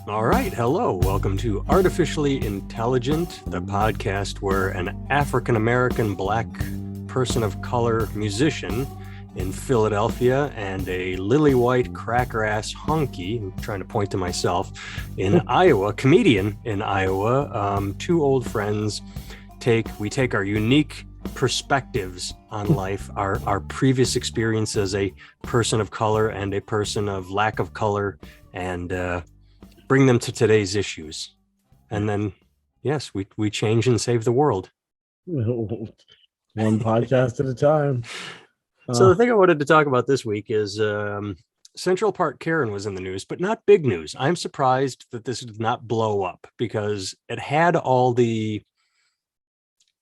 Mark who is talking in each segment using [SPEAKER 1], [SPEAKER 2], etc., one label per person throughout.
[SPEAKER 1] All right, hello. Welcome to Artificially Intelligent, the podcast where an African-American black person of color musician in Philadelphia and a lily white cracker-ass honky, I'm trying to point to myself, in Iowa, comedian in Iowa, two old friends, we take our unique perspectives on life, our previous experience as a person of color and a person of lack of color, and bring them to today's issues. And then, yes, we change and save the world.
[SPEAKER 2] One podcast at a time.
[SPEAKER 1] So the thing I wanted to talk about this week is Central Park Karen was in the news, but not big news. I'm surprised that this did not blow up because it had all the,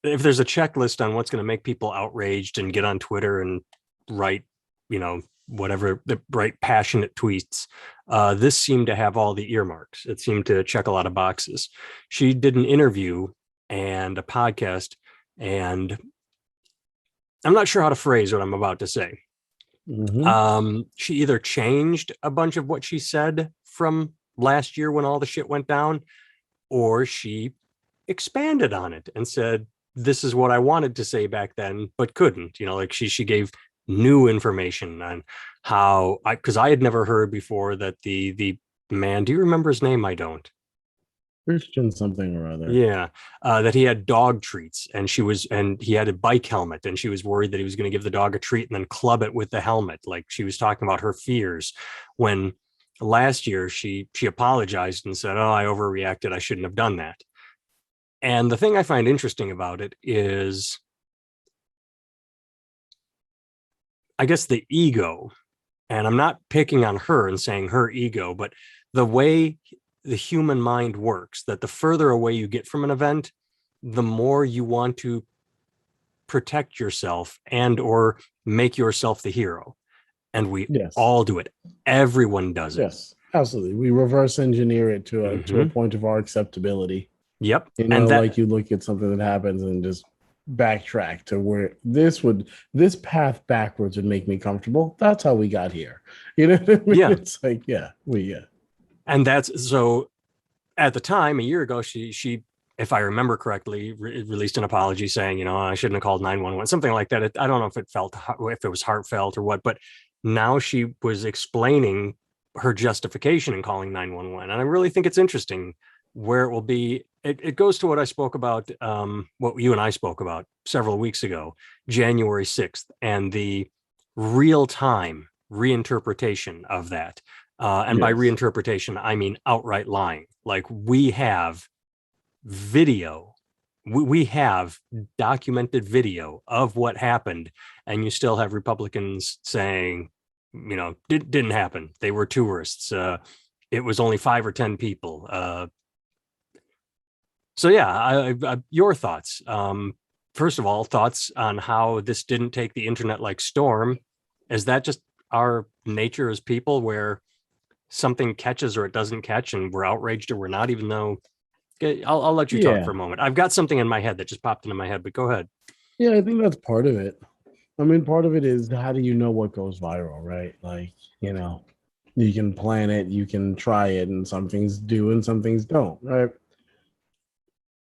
[SPEAKER 1] if there's a checklist on what's going to make people outraged and get on Twitter and write, whatever, the write passionate tweets, this seemed to have all the earmarks. It seemed to check a lot of boxes. She did an interview and a podcast, and I'm not sure how to phrase what I'm about to say.
[SPEAKER 2] Mm-hmm.
[SPEAKER 1] She either changed a bunch of what she said from last year when all the shit went down, or she expanded on it and said, this is what I wanted to say back then, but couldn't, like she gave new information on how because I had never heard before that the man, do you remember his name? I don't.
[SPEAKER 2] Christian something or other.
[SPEAKER 1] Yeah. That he had dog treats and he had a bike helmet and she was worried that he was going to give the dog a treat and then club it with the helmet. Like she was talking about her fears when last year she apologized and said, oh, I overreacted. I shouldn't have done that. And the thing I find interesting about it is, I guess, the ego, and I'm not picking on her and saying her ego, but the way the human mind works, that the further away you get from an event, the more you want to protect yourself and or make yourself the hero. And we all do it. Everyone does it.
[SPEAKER 2] Yes, absolutely. We reverse engineer it to a point of our acceptability.
[SPEAKER 1] Yep.
[SPEAKER 2] And like you look at something that happens and just backtrack to where this path backwards would make me comfortable. That's how we got here. You know what I mean?
[SPEAKER 1] Yeah.
[SPEAKER 2] It's like,
[SPEAKER 1] And that's so at the time, a year ago, she if I remember correctly, released an apology saying, I shouldn't have called 911, something like that. I don't know if it was heartfelt or what, but now she was explaining her justification in calling 911. And I really think it's interesting where it will be. It goes to what I spoke about, what you and I spoke about several weeks ago, January 6th, and the real-time reinterpretation of that. And by reinterpretation, I mean outright lying. Like we have video, we have documented video of what happened, and you still have Republicans saying, didn't happen. They were tourists. It was only 5 or 10 people. So yeah, your thoughts. First of all, thoughts on how this didn't take the internet like storm. Is that just our nature as people where something catches or it doesn't catch and we're outraged or we're not, even though I'll let you talk for a moment. I've got something in my head that just popped into my head, but go ahead.
[SPEAKER 2] Yeah, I think that's part of it. I mean, part of it is how do you know what goes viral, right? Like, you can plan it, you can try it, and some things do and some things don't, right?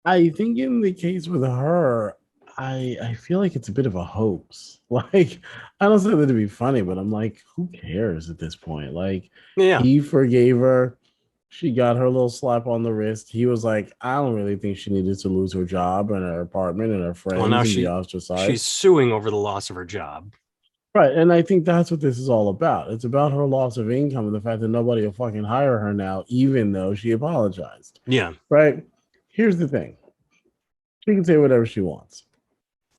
[SPEAKER 2] I think in the case with her, I feel like it's a bit of a hoax. Like, I don't say that to be funny, but I'm like, who cares at this point? Like, he forgave her. She got her little slap on the wrist. He was like, I don't really think she needed to lose her job and her apartment and her friends and the ostracized.
[SPEAKER 1] She's suing over the loss of her job.
[SPEAKER 2] Right. And I think that's what this is all about. It's about her loss of income and the fact that nobody will fucking hire her now, even though she apologized.
[SPEAKER 1] Yeah.
[SPEAKER 2] Right. Here's the thing. She can say whatever she wants.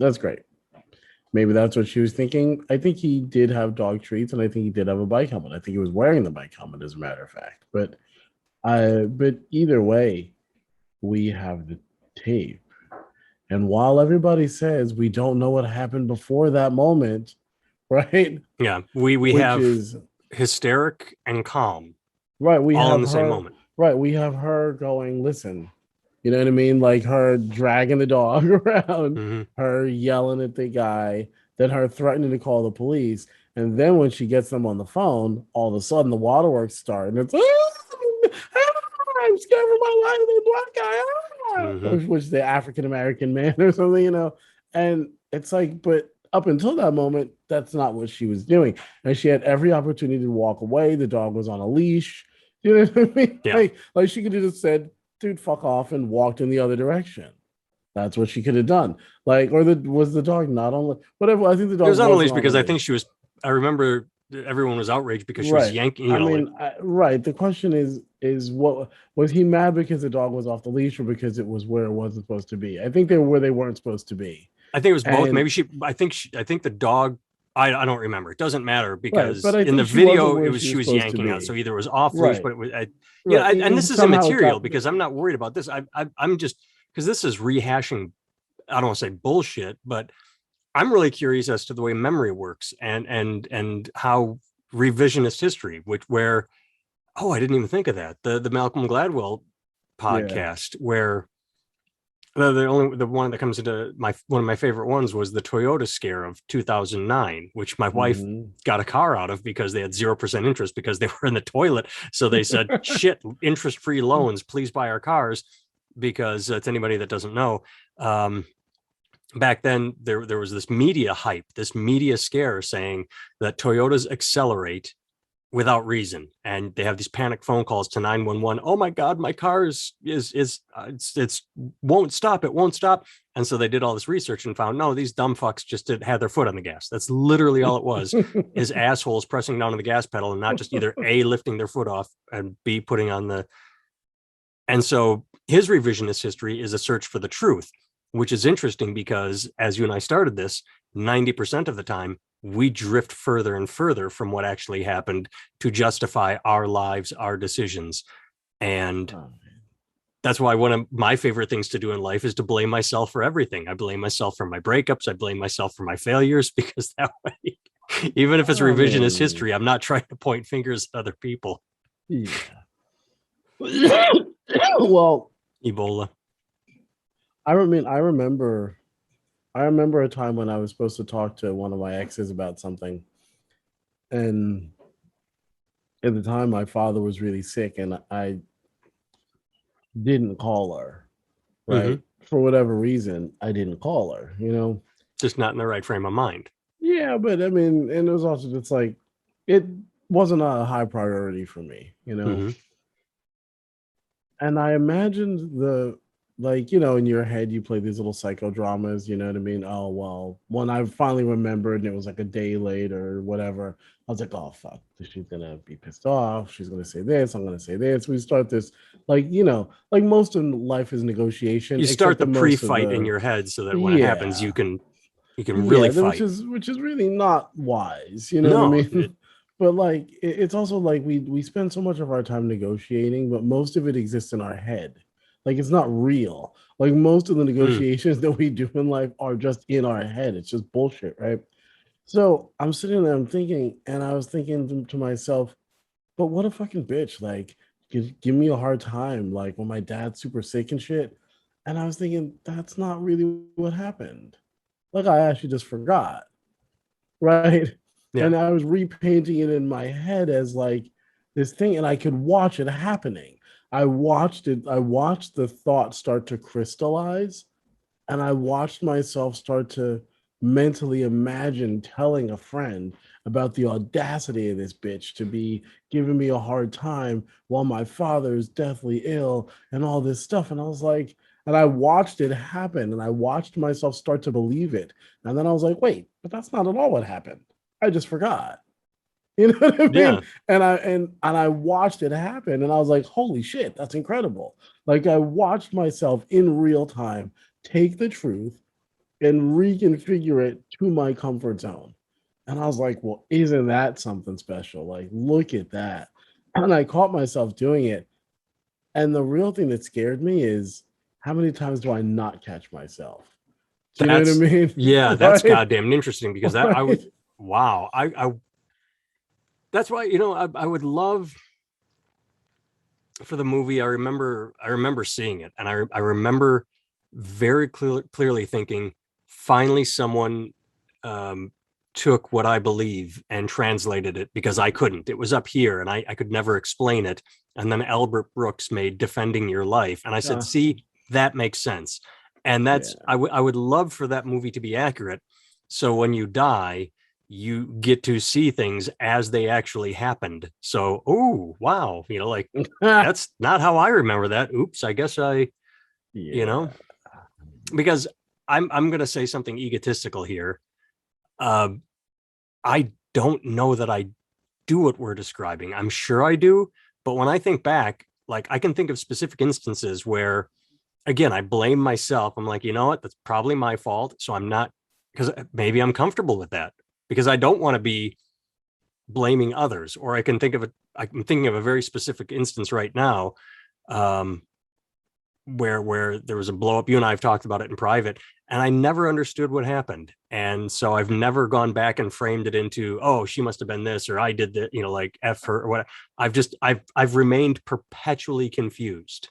[SPEAKER 2] That's great. Maybe that's what she was thinking. I think he did have dog treats, and I think he did have a bike helmet. I think he was wearing the bike helmet, as a matter of fact. But either way, we have the tape. And while everybody says we don't know what happened before that moment, right?
[SPEAKER 1] Yeah, we have hysteric and calm.
[SPEAKER 2] Right. We
[SPEAKER 1] all
[SPEAKER 2] have
[SPEAKER 1] in the same moment.
[SPEAKER 2] Right. We have her going, listen, you know what I mean? Like her dragging the dog around, her yelling at the guy, then her threatening to call the police. And then when she gets them on the phone, all of a sudden the waterworks start and it's I'm scared for my life, the black guy,
[SPEAKER 1] Mm-hmm.
[SPEAKER 2] which is the African American man or something, And it's like, but up until that moment, that's not what she was doing. And she had every opportunity to walk away. The dog was on a leash. You know what I mean?
[SPEAKER 1] Yeah.
[SPEAKER 2] Like she could have just said, dude, fuck off, and walked in the other direction. That's what she could have done. Like, or was the dog not on whatever? I think the
[SPEAKER 1] It
[SPEAKER 2] dog
[SPEAKER 1] was on a leash
[SPEAKER 2] wasn't on a
[SPEAKER 1] because I think
[SPEAKER 2] leash.
[SPEAKER 1] she was. I remember everyone was outraged because she was
[SPEAKER 2] Right.
[SPEAKER 1] yanking.
[SPEAKER 2] I mean, right. The question is what was he mad because the dog was off the leash or because it was where it wasn't supposed to be? I think they were where they weren't supposed to be.
[SPEAKER 1] I think it was both.
[SPEAKER 2] And
[SPEAKER 1] Maybe she. I think. I think the dog. I don't remember. It doesn't matter
[SPEAKER 2] right, but
[SPEAKER 1] because
[SPEAKER 2] I
[SPEAKER 1] in the
[SPEAKER 2] think she wasn't
[SPEAKER 1] video it
[SPEAKER 2] where
[SPEAKER 1] was
[SPEAKER 2] she
[SPEAKER 1] she
[SPEAKER 2] was
[SPEAKER 1] was
[SPEAKER 2] supposed to
[SPEAKER 1] yanking out. So
[SPEAKER 2] be.
[SPEAKER 1] either it was off leash, but
[SPEAKER 2] Right.
[SPEAKER 1] it was.
[SPEAKER 2] Right.
[SPEAKER 1] And this is
[SPEAKER 2] Somehow it
[SPEAKER 1] immaterial
[SPEAKER 2] got
[SPEAKER 1] because I'm not worried about this. I'm just because this is rehashing. I don't want to say bullshit, but I'm really curious as to the way memory works and how revisionist history, where I didn't even think of that. The Malcolm Gladwell
[SPEAKER 2] yeah.
[SPEAKER 1] podcast where the one that comes into one of my favorite ones was the Toyota scare of 2009, which my wife
[SPEAKER 2] Mm-hmm.
[SPEAKER 1] got a car out of because they had 0% interest because they were in the toilet. So they said, shit, interest-free loans, please buy our cars. Because to anybody that doesn't know, back then there was this media hype, this media scare saying that Toyotas accelerate without reason, and they have these panic phone calls to 911. Oh my god, my car is it's won't stop, it won't stop. And so they did all this research and found, no, these dumb fucks just had their foot on the gas. That's literally all it was, is assholes pressing down on the gas pedal and not just either A, lifting their foot off, and B, putting on the. And so his revisionist history is a search for the truth, which is interesting because as you and I started this, 90% of the time we drift further and further from what actually happened to justify our lives, our decisions. And
[SPEAKER 2] Oh,
[SPEAKER 1] that's why one of my favorite things to do in life is to blame myself for everything. I blame myself for my breakups. I blame myself for my failures, because that way, even if it's
[SPEAKER 2] I
[SPEAKER 1] revisionist
[SPEAKER 2] mean,
[SPEAKER 1] history, I'm not trying to point fingers at other people.
[SPEAKER 2] yeah. Well,
[SPEAKER 1] Ebola.
[SPEAKER 2] I remember a time when I was supposed to talk to one of my exes about something, and at the time my father was really sick, and I didn't call her,
[SPEAKER 1] Mm-hmm.
[SPEAKER 2] right? For whatever reason, I didn't call her.
[SPEAKER 1] Just not in the right frame of mind.
[SPEAKER 2] Yeah, but I mean, and it was also just like it wasn't a high priority for me.
[SPEAKER 1] Mm-hmm.
[SPEAKER 2] And I imagined in your head you play these little psychodramas, you know what I mean? Oh well, when I finally remembered and it was like a day late or whatever, I was like, oh fuck, she's gonna be pissed off, she's gonna say this, I'm gonna say this. We start this, like most of life is negotiation,
[SPEAKER 1] You
[SPEAKER 2] except
[SPEAKER 1] start the
[SPEAKER 2] that most of
[SPEAKER 1] pre-fight in
[SPEAKER 2] the
[SPEAKER 1] your head so that when it happens,
[SPEAKER 2] yeah.
[SPEAKER 1] you can really
[SPEAKER 2] Yeah, which
[SPEAKER 1] fight.
[SPEAKER 2] is really not wise, you know what I
[SPEAKER 1] No,
[SPEAKER 2] mean? But like it's also like we spend so much of our time negotiating, but most of it exists in our head. Like it's not real. Like most of the
[SPEAKER 1] mm,
[SPEAKER 2] negotiations that we do in life are just in our head. It's just bullshit, right? So I'm sitting there, I'm thinking, and I was thinking to myself, but what a fucking bitch. Like, give me a hard time, like when my dad's super sick and shit. And I was thinking, that's not really what happened. Like I actually just forgot, right?
[SPEAKER 1] yeah,
[SPEAKER 2] And I was repainting it in my head as like this thing, and I could watch it happening. I watched it, I watched the thought start to crystallize, and I watched myself start to mentally imagine telling a friend about the audacity of this bitch to be giving me a hard time while my father is deathly ill and all this stuff. And I was like, and I watched it happen, and I watched myself start to believe it. And then I was like, wait, but that's not at all what happened. I just forgot. You know what I mean?
[SPEAKER 1] yeah.
[SPEAKER 2] And I watched it happen, and I was like, holy shit, that's incredible. Like I watched myself in real time take the truth and reconfigure it to my comfort zone. And I was like, well, isn't that something special? Like, look at that. And I caught myself doing it. And the real thing that scared me is how many times do I not catch myself? Do you know what I
[SPEAKER 1] That's
[SPEAKER 2] mean?
[SPEAKER 1] yeah, that's
[SPEAKER 2] Right?
[SPEAKER 1] goddamn interesting because that I would
[SPEAKER 2] Right?
[SPEAKER 1] wow. I that's why I would love for the movie. I remember seeing it, and I remember very clearly thinking, finally someone um took what I believe and translated it because I couldn't. It was up here and I could never explain it. And then Albert Brooks made Defending Your Life. And I said, see, that makes sense. And that's,
[SPEAKER 2] Yeah.
[SPEAKER 1] I would love for that movie to be accurate. So when you die, you get to see things as they actually happened. So, oh, wow. You know, like that's not how I remember that. Oops. I guess you know,
[SPEAKER 2] Yeah.
[SPEAKER 1] because I'm going to say something egotistical here. I don't know that I do what we're describing. I'm sure I do, but when I think back, like I can think of specific instances where, again, I blame myself. I'm like, you know what? That's probably my fault. So I'm not, because maybe I'm comfortable with that because I don't want to be blaming others. Or I can think of it. I'm thinking of a very specific instance right now. Where there was a blow up. You and I have talked about it in private, and I never understood what happened. And so I've never gone back and framed it into, oh, she must have been this, or I did that, you know, like F her or what. I've remained perpetually confused.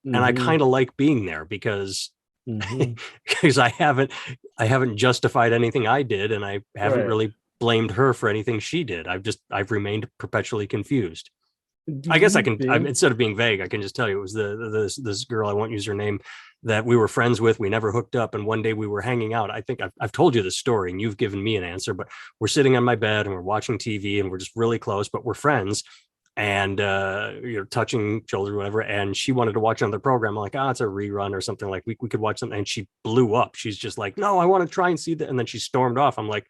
[SPEAKER 1] And I kind of like being there because because I haven't justified anything I did, and I haven't really blamed her for anything she did. I've remained perpetually confused. I guess I can, instead of being vague, I can just tell you it was this girl, I won't use her name, that we were friends with. We never hooked up. And one day we were hanging out. I think I've told you the story and you've given me an answer, but we're sitting on my bed and we're watching TV and we're just really close, but we're friends and, touching children, whatever. And she wanted to watch another program. I'm like, it's a rerun or something, like we could watch something. And she blew up. She's just like, no, I want to try and see that. And then she stormed off. I'm like,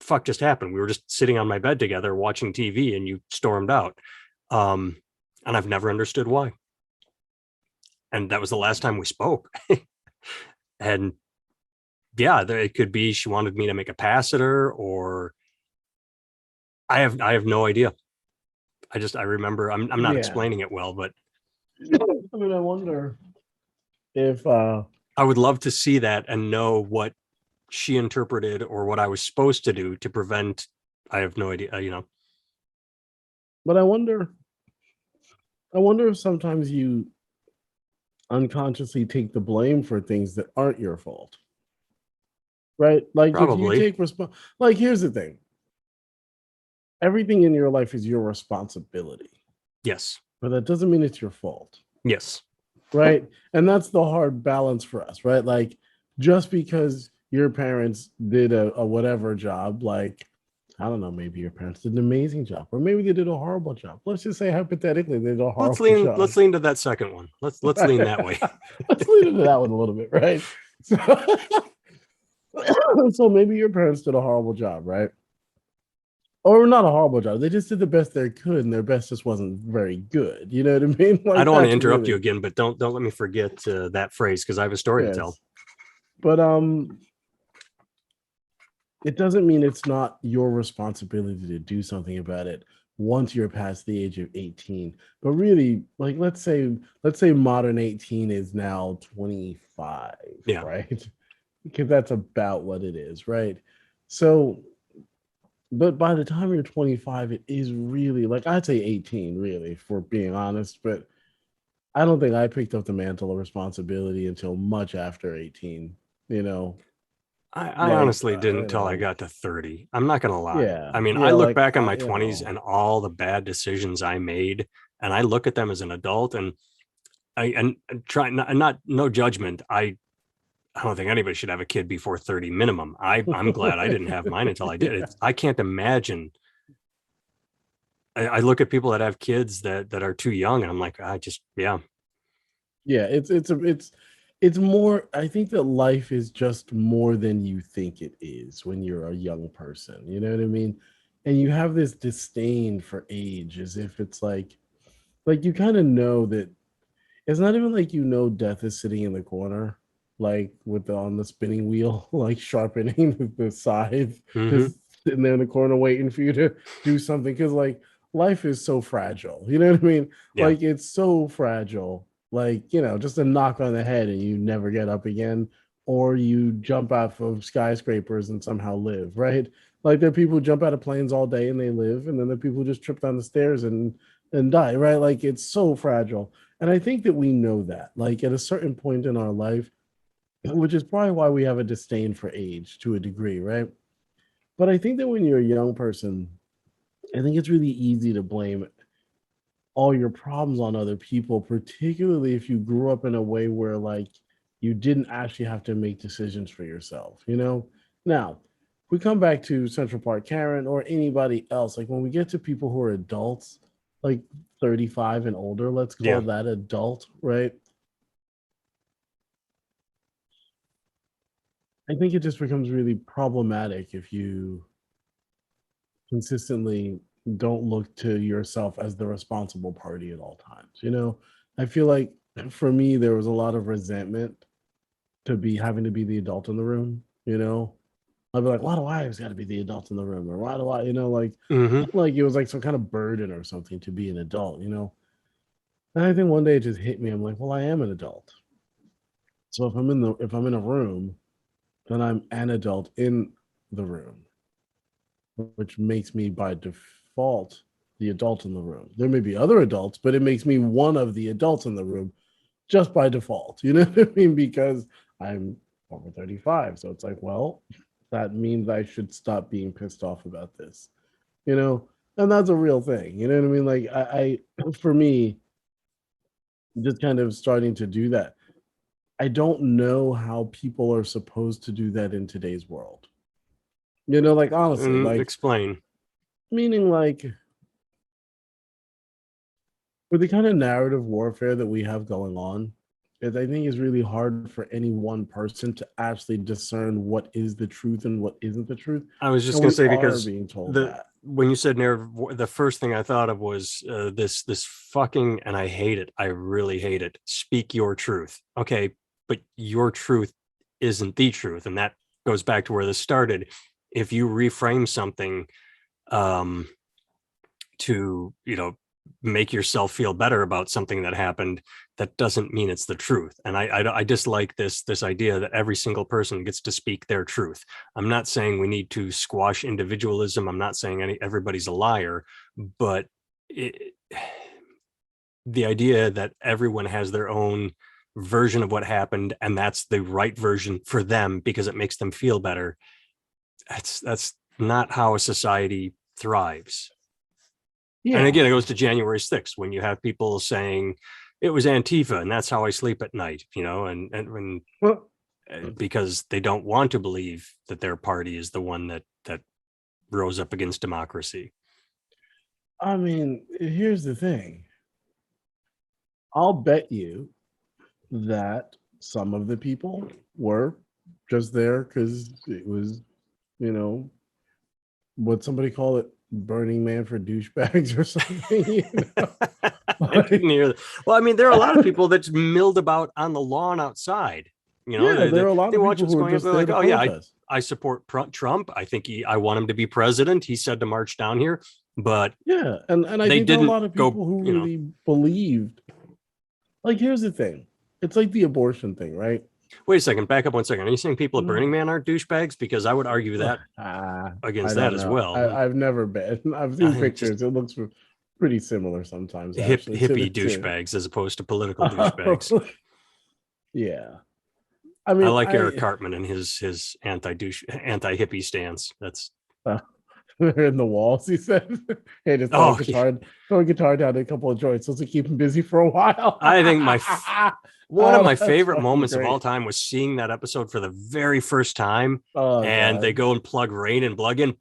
[SPEAKER 1] fuck just happened? We were just sitting on my bed together watching TV and you stormed out. And I've never understood why. And that was the last time we spoke. And yeah, it could be she wanted me to make a pass at her, or I have no idea. I remember I'm not explaining it well, but
[SPEAKER 2] I mean, I wonder if
[SPEAKER 1] I would love to see that and know what she interpreted or what I was supposed to do to prevent. I have no idea,
[SPEAKER 2] But I wonder if sometimes you unconsciously take the blame for things that aren't your fault. Right? Like
[SPEAKER 1] probably.
[SPEAKER 2] if you take like here's the thing. Everything in your life is your responsibility.
[SPEAKER 1] Yes.
[SPEAKER 2] But that doesn't mean it's your fault.
[SPEAKER 1] Yes.
[SPEAKER 2] Right? And that's the hard balance for us, right? Like just because your parents did a whatever job, like I don't know, maybe your parents did an amazing job, or maybe they did a horrible job. Let's just say hypothetically they did a horrible job.
[SPEAKER 1] Let's lean to that second one. Let's lean that way.
[SPEAKER 2] Let's lean into that one a little bit, right? So maybe your parents did a horrible job, right? Or not a horrible job. They just did the best they could, and their best just wasn't very good. You know what I mean? Like,
[SPEAKER 1] I don't want to interrupt you again, but don't let me forget that phrase because I have a story to tell.
[SPEAKER 2] But it doesn't mean it's not your responsibility to do something about it once you're past the age of 18. But really, like let's say modern 18 is now 25, right? Because that's about what it is, right? So, but by the time you're 25, it is really, like I'd say 18, really, for being honest. But I don't think I picked up the mantle of responsibility until much after 18,
[SPEAKER 1] I honestly didn't until I got to 30. I'm not going to lie.
[SPEAKER 2] Yeah.
[SPEAKER 1] I mean, I look back on my 20s and all the bad decisions I made, and I look at them as an adult, and no judgment. I don't think anybody should have a kid before 30 minimum. I'm glad I didn't have mine until I did. I can't imagine. I look at people that have kids that are too young, and I'm like, yeah.
[SPEAKER 2] It's more, I think that life is just more than you think it is when you're a young person. You know what I mean? And you have this disdain for age as if it's like you kind of know that it's not even like death is sitting in the corner, like on the spinning wheel, like sharpening the scythe, just sitting there in the corner waiting for you to do something. Because like life is so fragile. You know what I mean?
[SPEAKER 1] Yeah.
[SPEAKER 2] Like it's so fragile. Like, just a knock on the head and you never get up again, or you jump off of skyscrapers and somehow live, right? Like there are people who jump out of planes all day and they live, and then there are people who just trip down the stairs and die, right? Like it's so fragile. And I think that we know that, like at a certain point in our life, which is probably why we have a disdain for age to a degree, right? But I think that when you're a young person, I think it's really easy to blame all your problems on other people, particularly if you grew up in a way where like you didn't actually have to make decisions for yourself, you know? Now, if we come back to Central Park Karen or anybody else, like when we get to people who are adults, like 35 and older, let's call
[SPEAKER 1] Yeah.
[SPEAKER 2] that adult, right? I think it just becomes really problematic if you consistently don't look to yourself as the responsible party at all times. You know, I feel like for me, there was a lot of resentment to be having to be the adult in the room. You know, I'd be like, why do I always got to be the adult in the room? Or why do I,
[SPEAKER 1] Hmm.
[SPEAKER 2] like it was like some kind of burden or something to be an adult, And I think one day it just hit me. I'm like, well, I am an adult. So if I'm in a room, then I'm an adult in the room, which makes me by default the adult in the room. There may be other adults, but it makes me one of the adults in the room just by default. You know what I mean? Because I'm over 35. So it's like, well, that means I should stop being pissed off about this, you know? And that's a real thing. You know what I mean? Like I for me, just kind of starting to do that. I don't know how people are supposed to do that in today's world. Like honestly,
[SPEAKER 1] And
[SPEAKER 2] like
[SPEAKER 1] explain.
[SPEAKER 2] meaning like with the kind of narrative warfare that we have going on, is I think it's really hard for any one person to actually discern what is the truth and what isn't the truth.
[SPEAKER 1] I was just
[SPEAKER 2] And
[SPEAKER 1] going to
[SPEAKER 2] we
[SPEAKER 1] say,
[SPEAKER 2] are
[SPEAKER 1] because
[SPEAKER 2] being told
[SPEAKER 1] the
[SPEAKER 2] that.
[SPEAKER 1] when you said narrative, the first thing I thought of was this fucking, and I hate it. I really hate it. Speak your truth. Okay, but your truth isn't the truth, and that goes back to where this started. If you reframe something um, to make yourself feel better about something that happened, that doesn't mean it's the truth. And I dislike this idea that every single person gets to speak their truth. I'm not saying we need to squash individualism. I'm not saying everybody's a liar, but it, the idea that everyone has their own version of what happened and that's the right version for them because it makes them feel better, that's not how a society thrives. And
[SPEAKER 2] Yeah.
[SPEAKER 1] again, it goes to January 6th when you have people saying it was Antifa and that's how I sleep at night, and when
[SPEAKER 2] Well,
[SPEAKER 1] because they don't want to believe that their party is the one that rose up against democracy.
[SPEAKER 2] I mean, here's the thing. I'll bet you that some of the people were just there because it was, you know, what somebody call it, Burning Man for douchebags or something.
[SPEAKER 1] I didn't hear that. Well, I mean, there are a lot of people that's milled about on the lawn outside.
[SPEAKER 2] Yeah, there are a lot
[SPEAKER 1] They
[SPEAKER 2] of
[SPEAKER 1] watch
[SPEAKER 2] people
[SPEAKER 1] what's
[SPEAKER 2] who are
[SPEAKER 1] going on.
[SPEAKER 2] just
[SPEAKER 1] They're
[SPEAKER 2] there
[SPEAKER 1] like,
[SPEAKER 2] to
[SPEAKER 1] oh yeah,
[SPEAKER 2] protest.
[SPEAKER 1] I support Trump. I think I want him to be president. He said to march down here, but
[SPEAKER 2] Yeah, and I
[SPEAKER 1] they
[SPEAKER 2] think there are a
[SPEAKER 1] didn't
[SPEAKER 2] lot of
[SPEAKER 1] go.
[SPEAKER 2] people who really believed. Like, here's the thing. It's like the abortion thing, right?
[SPEAKER 1] Wait a second. Back up 1 second. Are you saying people at Burning
[SPEAKER 2] Mm.
[SPEAKER 1] Man aren't douchebags? Because I would argue that
[SPEAKER 2] I
[SPEAKER 1] against that
[SPEAKER 2] don't
[SPEAKER 1] as
[SPEAKER 2] know.
[SPEAKER 1] well.
[SPEAKER 2] I've never been. I've seen
[SPEAKER 1] Just
[SPEAKER 2] pictures. It looks pretty similar sometimes, actually, to the
[SPEAKER 1] hippie
[SPEAKER 2] two.
[SPEAKER 1] douchebags as opposed to political douchebags.
[SPEAKER 2] Yeah. I
[SPEAKER 1] I
[SPEAKER 2] mean,
[SPEAKER 1] like Eric Cartman and his anti hippie stance. That's
[SPEAKER 2] uh, they're in the walls. He said, "Hey, just
[SPEAKER 1] oh yeah.
[SPEAKER 2] throw a guitar down a couple of joints, just to keep him busy for a while."
[SPEAKER 1] I think one of
[SPEAKER 2] Oh,
[SPEAKER 1] my
[SPEAKER 2] that's
[SPEAKER 1] favorite
[SPEAKER 2] fucking
[SPEAKER 1] moments of all
[SPEAKER 2] great.
[SPEAKER 1] time was seeing that episode for the very first time.
[SPEAKER 2] Oh
[SPEAKER 1] And they
[SPEAKER 2] god.
[SPEAKER 1] go and plug Rain and Blood in,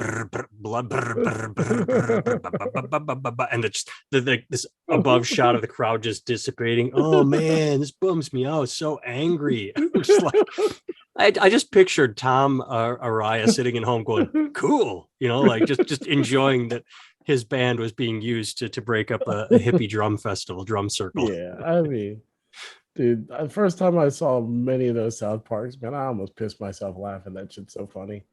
[SPEAKER 1] and it's this above shot of the crowd just dissipating. Oh man, this bums me out. So angry. I'm just like, I just pictured Tom Araya sitting at home going, "Cool," like just enjoying that his band was being used to break up a hippie drum circle.
[SPEAKER 2] Yeah, I mean, dude, the first time I saw many of those South Parks, man, I almost pissed myself laughing. That shit's so funny.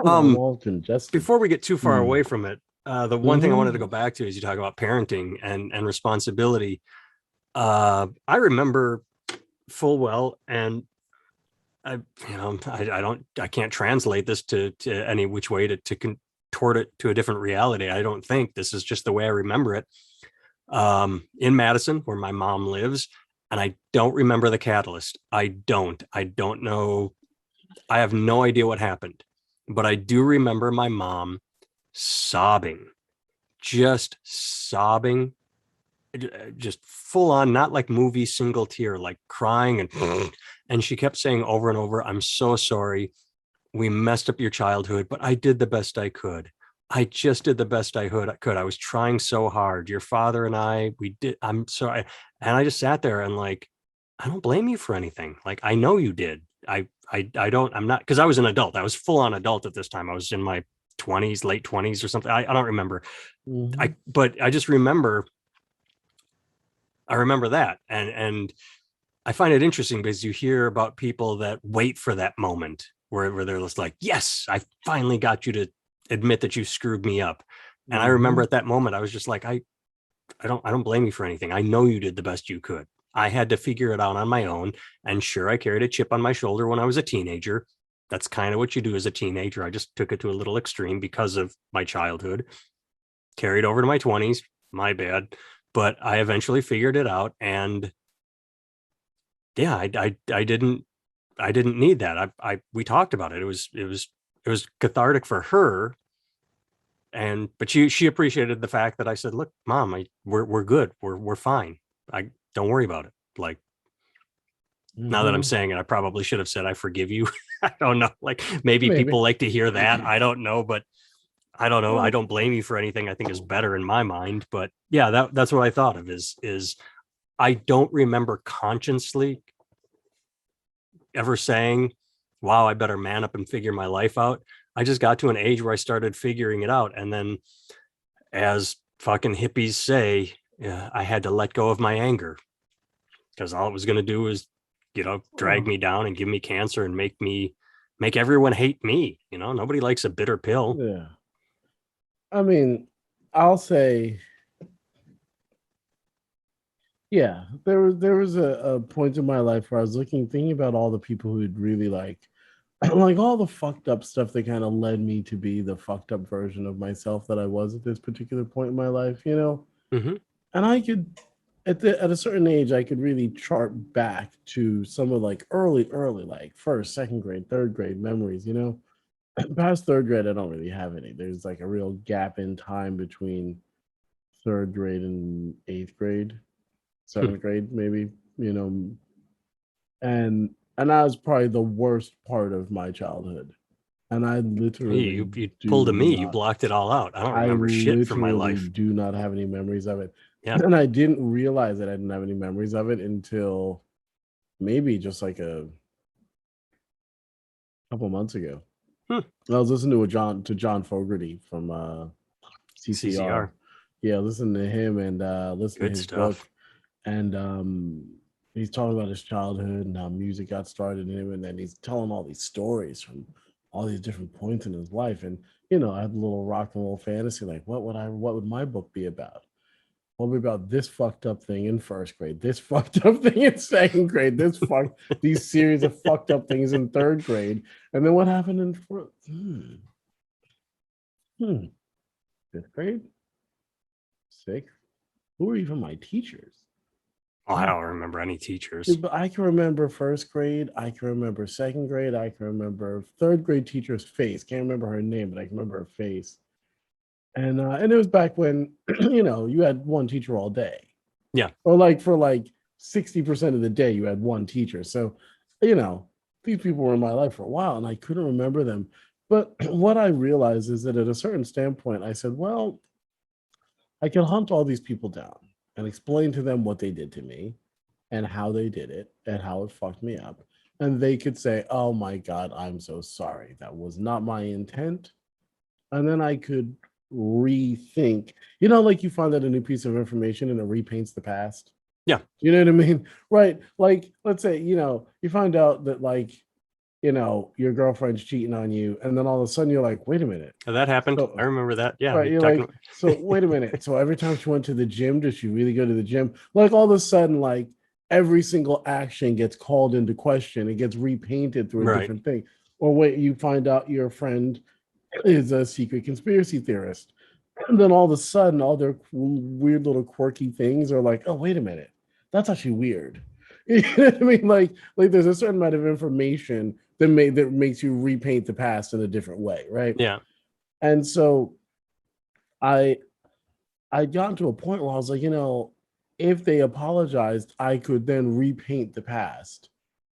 [SPEAKER 2] I'm
[SPEAKER 1] Um,
[SPEAKER 2] all congested.
[SPEAKER 1] Before we get too far
[SPEAKER 2] Mm.
[SPEAKER 1] away from it, the one thing I wanted to
[SPEAKER 2] Hmm.
[SPEAKER 1] go back to is you talk about parenting and responsibility. I remember full well, and I can't translate this to any which way to contort it to a different reality. I don't think this is just the way I remember it. In Madison, where my mom lives, and I don't remember the catalyst. I don't know I have no idea what happened, but I do remember my mom sobbing, just sobbing, just full on, not like movie single tear, like crying. And she kept saying over and over, I'm so sorry. We messed up your childhood, but I did the best I could. I just did the best I could. I was trying so hard. Your father and we did. I'm sorry. And I just sat there and like, I don't blame you for anything. Like, I know you did. I don't, I'm not, because I was an adult. I was full on adult at this time. I was in my 20s, late 20s or something. I don't remember. But I just remember, I remember that. And I find it interesting because you hear about people that wait for that moment where they're just like, yes, I finally got you to admit that you screwed me up. And I remember at that moment, I was just like, I don't blame you for anything. I know you did the best you could. I had to figure it out on my own. And sure, I carried a chip on my shoulder when I was a teenager. That's kind of what you do as a teenager. I just took it to a little extreme because of my childhood. Carried over to my 20s, my bad. But I eventually figured it out. And yeah, I didn't need that. We talked about it. It was cathartic for her. But she appreciated the fact that I said, look, Mom, we're good. We're fine. I don't worry about it. Like, now that I'm saying it, I probably should have said, I forgive you. I don't know. Like maybe people like to hear that. I don't know, but I don't know. I don't blame you for anything I think is better in my mind. But yeah, that's what I thought of is I don't remember consciously ever saying, wow, I better man up and figure my life out. I just got to an age where I started figuring it out. And then, as fucking hippies say, I had to let go of my anger because all it was going to do was, drag me down and give me cancer and make everyone hate me. Nobody likes a bitter pill.
[SPEAKER 2] Yeah. I mean, I'll say, yeah, there was a point in my life where I was thinking about all the people who'd really like all the fucked up stuff that kind of led me to be the fucked up version of myself that I was at this particular point in my life,
[SPEAKER 1] Mm-hmm.
[SPEAKER 2] And I could, at a certain age, I could really chart back to some of like early, like first, second grade, third grade memories, Past third grade, I don't really have any. There's like a real gap in time between third grade and eighth grade, seventh grade, maybe, and that was probably the worst part of my childhood. And I literally
[SPEAKER 1] you pulled a me. You blocked it all out. I don't remember shit from my life.
[SPEAKER 2] I do not have any memories of it.
[SPEAKER 1] Yeah.
[SPEAKER 2] And I didn't realize that I didn't have any memories of it until maybe just like a couple months ago. I was listening to John Fogerty from CCR. Yeah, listen to him and listen to his book. And he's talking about his childhood and how music got started in him, and then he's telling all these stories from all these different points in his life. And I had a little rock and roll fantasy, like what would my book be about? What would be about this fucked up thing in first grade, this fucked up thing in second grade, these series of fucked up things in third grade, and then what happened in fifth grade, sixth? Who are even my teachers?
[SPEAKER 1] Oh, I don't remember any teachers.
[SPEAKER 2] But I can remember first grade. I can remember second grade. I can remember third grade teacher's face. Can't remember her name, but I can remember her face. And it was back when, you had one teacher all day.
[SPEAKER 1] Yeah.
[SPEAKER 2] Or like for like 60% of the day, you had one teacher. So, these people were in my life for a while and I couldn't remember them. But what I realized is that at a certain standpoint, I said, well, I can hunt all these people down and explain to them what they did to me and how they did it and how it fucked me up. And they could say, oh my God, I'm so sorry. That was not my intent. And then I could rethink, like you find out a new piece of information and it repaints the past.
[SPEAKER 1] Yeah.
[SPEAKER 2] You know what I mean? Right. Like, let's say, you find out that like, your girlfriend's cheating on you. And then all of a sudden you're like, wait a minute.
[SPEAKER 1] Oh, that happened. So, I remember that. Yeah.
[SPEAKER 2] Right, you're like, so wait a minute. So every time she went to the gym, does she really go to the gym? Like all of a sudden, like every single action gets called into question. It gets repainted through a different thing. Or wait, you find out your friend is a secret conspiracy theorist. And then all of a sudden, all their weird little quirky things are like, oh, wait a minute. That's actually weird. You know what I mean? Like there's a certain amount of information that makes you repaint the past in a different way, right?
[SPEAKER 1] Yeah.
[SPEAKER 2] And so I got to a point where I was like, if they apologized, I could then repaint the past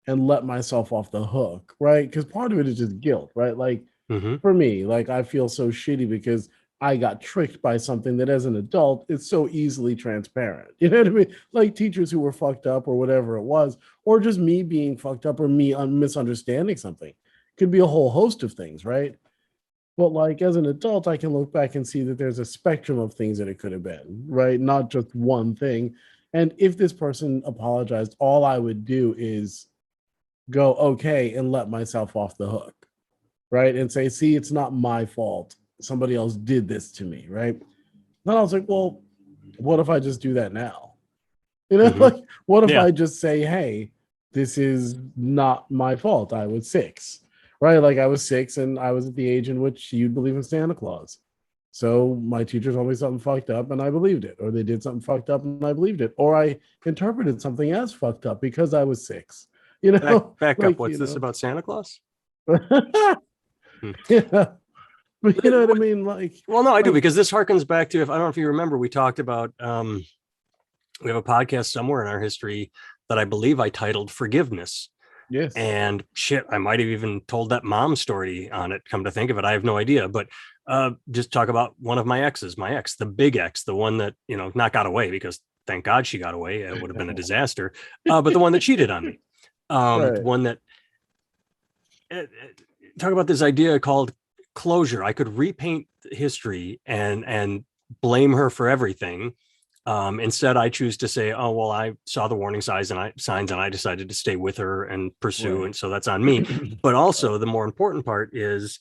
[SPEAKER 2] and let myself off the hook, right? Because part of it is just guilt, right? Like
[SPEAKER 1] Mm-hmm.
[SPEAKER 2] for me, like I feel so shitty because I got tricked by something that as an adult, it's so easily transparent. You know what I mean? Like teachers who were fucked up or whatever it was, or just me being fucked up or me misunderstanding something. Could be a whole host of things, right? But like as an adult, I can look back and see that there's a spectrum of things that it could have been, right? Not just one thing. And if this person apologized, all I would do is go, okay, and let myself off the hook, right? And say, see, it's not my fault. Somebody else did this to me, right? Then I was like, well, what if I just do that now?
[SPEAKER 1] Mm-hmm.
[SPEAKER 2] Like, what if
[SPEAKER 1] Yeah.
[SPEAKER 2] I just say, hey, this is not my fault. I was 6, right? Like I was 6 and I was at the age in which you'd believe in Santa Claus. So my teacher told me something fucked up and I believed it, or they did something fucked up and I believed it, or I interpreted something as fucked up because I was 6.
[SPEAKER 1] Back up.
[SPEAKER 2] Like,
[SPEAKER 1] What's this about Santa Claus? Hmm.
[SPEAKER 2] Yeah. But you know what I mean? Like,
[SPEAKER 1] well, no, I do,
[SPEAKER 2] like,
[SPEAKER 1] because this harkens back to, if I don't know if you remember, we talked about we have a podcast somewhere in our history that I believe I titled Forgiveness.
[SPEAKER 2] yes.
[SPEAKER 1] And shit, I might have even told that mom story on it. Come to think of it, I have no idea. But just talk about one of my exes, my ex, the big ex, the one that, not got away, because thank God she got away. It would have been a disaster. But the one that cheated on me,
[SPEAKER 2] Right.
[SPEAKER 1] one that talk about this idea called closure. I could repaint history and blame her for everything. Instead, I choose to say, "Oh well, I saw the warning signs and I decided to stay with her and pursue,
[SPEAKER 2] Right.
[SPEAKER 1] and so that's on me." But also, the more important part is,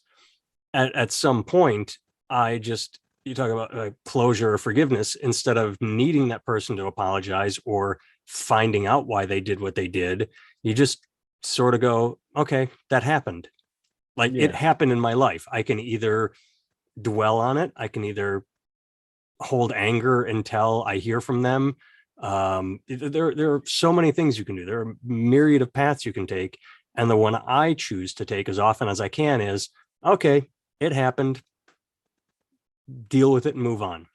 [SPEAKER 1] at some point, you talk about closure or forgiveness. Instead of needing that person to apologize or finding out why they did what they did, you just sort of go, "Okay, that happened. Like it
[SPEAKER 2] Yeah.
[SPEAKER 1] happened in my life. I can either dwell on it. I can either hold anger until I hear from them. There are so many things you can do. There are a myriad of paths you can take. And the one I choose to take as often as I can is, okay, it happened. Deal with it and move on.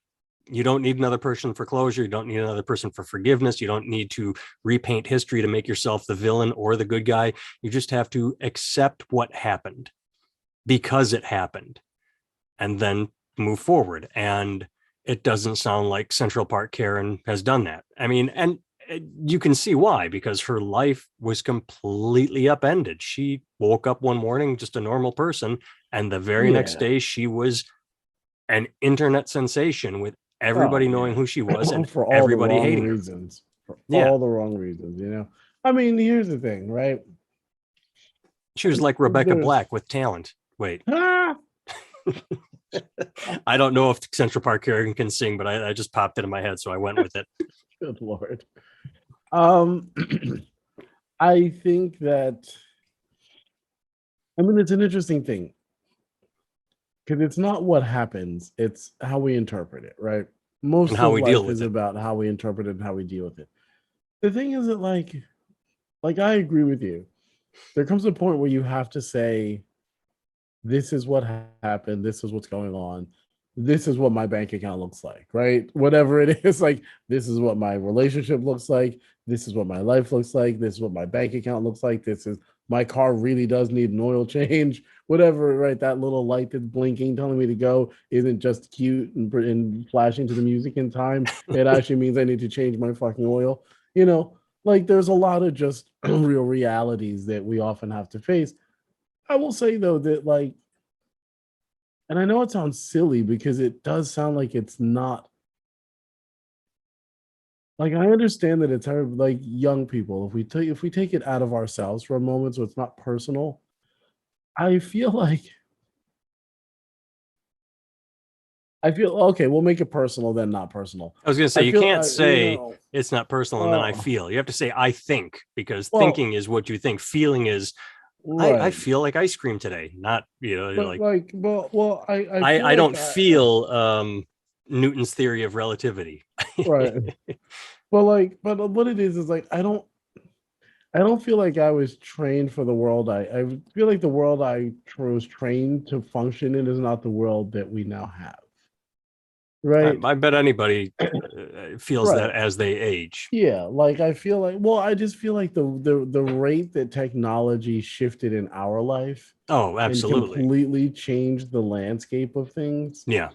[SPEAKER 1] You don't need another person for closure. You don't need another person for forgiveness. You don't need to repaint history to make yourself the villain or the good guy. You just have to accept what happened because it happened and then move forward. And it doesn't sound like Central Park Karen has done that. I mean, and you can see why, because her life was completely upended. She woke up one morning just a normal person, and the very next day she was an internet sensation with everybody knowing who she was and
[SPEAKER 2] For all the
[SPEAKER 1] everybody
[SPEAKER 2] wrong
[SPEAKER 1] hating her.
[SPEAKER 2] reasons. For
[SPEAKER 1] Yeah.
[SPEAKER 2] all the wrong reasons. I mean, here's the thing, right?
[SPEAKER 1] She was like Rebecca
[SPEAKER 2] There's
[SPEAKER 1] Black with talent. Wait. I don't know if Central Park Karen can sing, but I just popped it in my head, so I went with it.
[SPEAKER 2] Good Lord. I think that, it's an interesting thing because it's not what happens, it's how we interpret it, right?
[SPEAKER 1] And
[SPEAKER 2] Most
[SPEAKER 1] how
[SPEAKER 2] of
[SPEAKER 1] we deal
[SPEAKER 2] life
[SPEAKER 1] with
[SPEAKER 2] is
[SPEAKER 1] it.
[SPEAKER 2] about how we interpret it and how we deal with it. The thing is that, like I agree with you. There comes a point where you have to say, this is what happened, this is what's going on, this is what my bank account looks like, right? Whatever it is, like, this is what my relationship looks like, this is what my life looks like, this is what my bank account looks like, this is my car really does need an oil change, whatever, right? That little light that's blinking telling me to go isn't just cute and flashing to the music in time. It actually means I need to change my fucking oil. Like, there's a lot of just real realities that we often have to face. I will say though that, like, and I know it sounds silly because it does sound like it's not, like, I understand that it's hard, like young people, if we take it out of ourselves for a moment, so it's not personal. I feel like okay, we'll make it personal then, not personal.
[SPEAKER 1] I was going to say,
[SPEAKER 2] I
[SPEAKER 1] you
[SPEAKER 2] feel
[SPEAKER 1] can't say it's not personal and then I
[SPEAKER 2] well,
[SPEAKER 1] feel. You have to say I think, because
[SPEAKER 2] well,
[SPEAKER 1] thinking is what you think. Feeling is I
[SPEAKER 2] right.
[SPEAKER 1] feel like ice cream today. Not,
[SPEAKER 2] But
[SPEAKER 1] like
[SPEAKER 2] like, well, I feel
[SPEAKER 1] I
[SPEAKER 2] like
[SPEAKER 1] don't feel Newton's theory of relativity.
[SPEAKER 2] right. But like, but what it is like, I don't. I don't feel like I was trained for the world. I feel like the world was trained to function in is not the world that we now have. Right.
[SPEAKER 1] I bet anybody feels that
[SPEAKER 2] Right.
[SPEAKER 1] as they age.
[SPEAKER 2] Yeah. Like I feel like, well, I just feel like the rate that technology shifted in our life
[SPEAKER 1] Oh,
[SPEAKER 2] and
[SPEAKER 1] absolutely.
[SPEAKER 2] completely changed the landscape of things.
[SPEAKER 1] Yeah.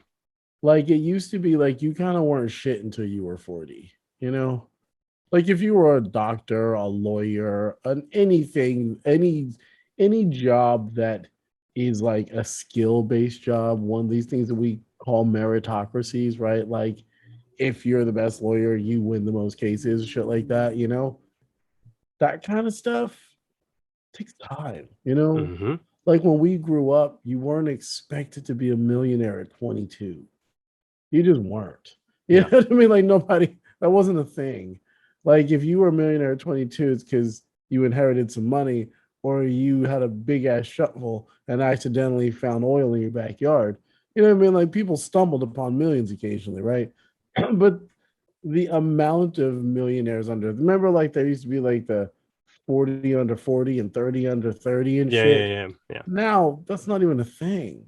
[SPEAKER 2] Like it used to be like you kind of weren't shit until you were 40, you know? Like if you were a doctor, a lawyer, anything, any job that is like a skill-based job, one of these things that we call meritocracies, right? Like if you're the best lawyer, you win the most cases, shit like that, you know? That kind of stuff takes time, you know?
[SPEAKER 1] Hmm.
[SPEAKER 2] Like when we grew up, you weren't expected to be a millionaire at 22. You just weren't. You
[SPEAKER 1] Yeah.
[SPEAKER 2] know what I mean? Like nobody, that wasn't a thing. Like if you were a millionaire at 22, it's because you inherited some money or you had a big ass shovel and accidentally found oil in your backyard. You know what I mean? Like people stumbled upon millions occasionally, right? But the amount of millionaires under, remember, like there used to be like the 40 under 40 and 30 under 30 and
[SPEAKER 1] Yeah. Yeah.
[SPEAKER 2] shit.
[SPEAKER 1] Yeah. Yeah.
[SPEAKER 2] Now that's not even a thing.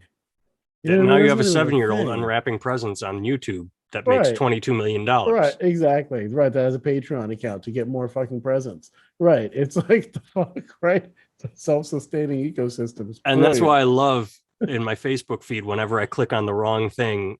[SPEAKER 2] You know
[SPEAKER 1] And
[SPEAKER 2] what I
[SPEAKER 1] now
[SPEAKER 2] mean?
[SPEAKER 1] you
[SPEAKER 2] That's
[SPEAKER 1] have a
[SPEAKER 2] not even a
[SPEAKER 1] 7-year-old
[SPEAKER 2] thing.
[SPEAKER 1] unwrapping presents on YouTube that makes
[SPEAKER 2] Right. Right,
[SPEAKER 1] $22 million.
[SPEAKER 2] exactly. Right, that has a Patreon account to get more fucking presents. Right. It's like the fuck, right? It's a self-sustaining ecosystem. It's
[SPEAKER 1] And that's
[SPEAKER 2] brilliant.
[SPEAKER 1] why I love in my Facebook feed whenever I click on the wrong thing,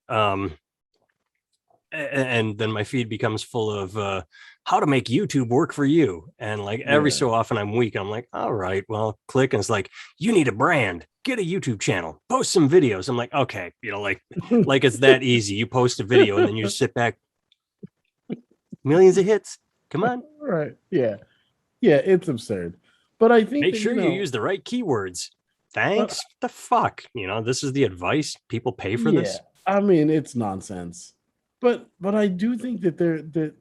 [SPEAKER 1] and then my feed becomes full of how to make YouTube work for you. And like every
[SPEAKER 2] Yeah.
[SPEAKER 1] so often I'm weak. I'm like, all right, well, click. And it's like, you need a brand, get a YouTube channel, post some videos. I'm like, okay, like it's that easy. You post a video and then you sit back, millions of hits. Come on,
[SPEAKER 2] Right. Yeah. Yeah, it's absurd. But I think
[SPEAKER 1] make
[SPEAKER 2] that,
[SPEAKER 1] sure you use the right keywords.
[SPEAKER 2] but
[SPEAKER 1] Thanks. The fuck? This is the advice. People pay for
[SPEAKER 2] yeah,
[SPEAKER 1] this.
[SPEAKER 2] I mean, it's nonsense. But I do think that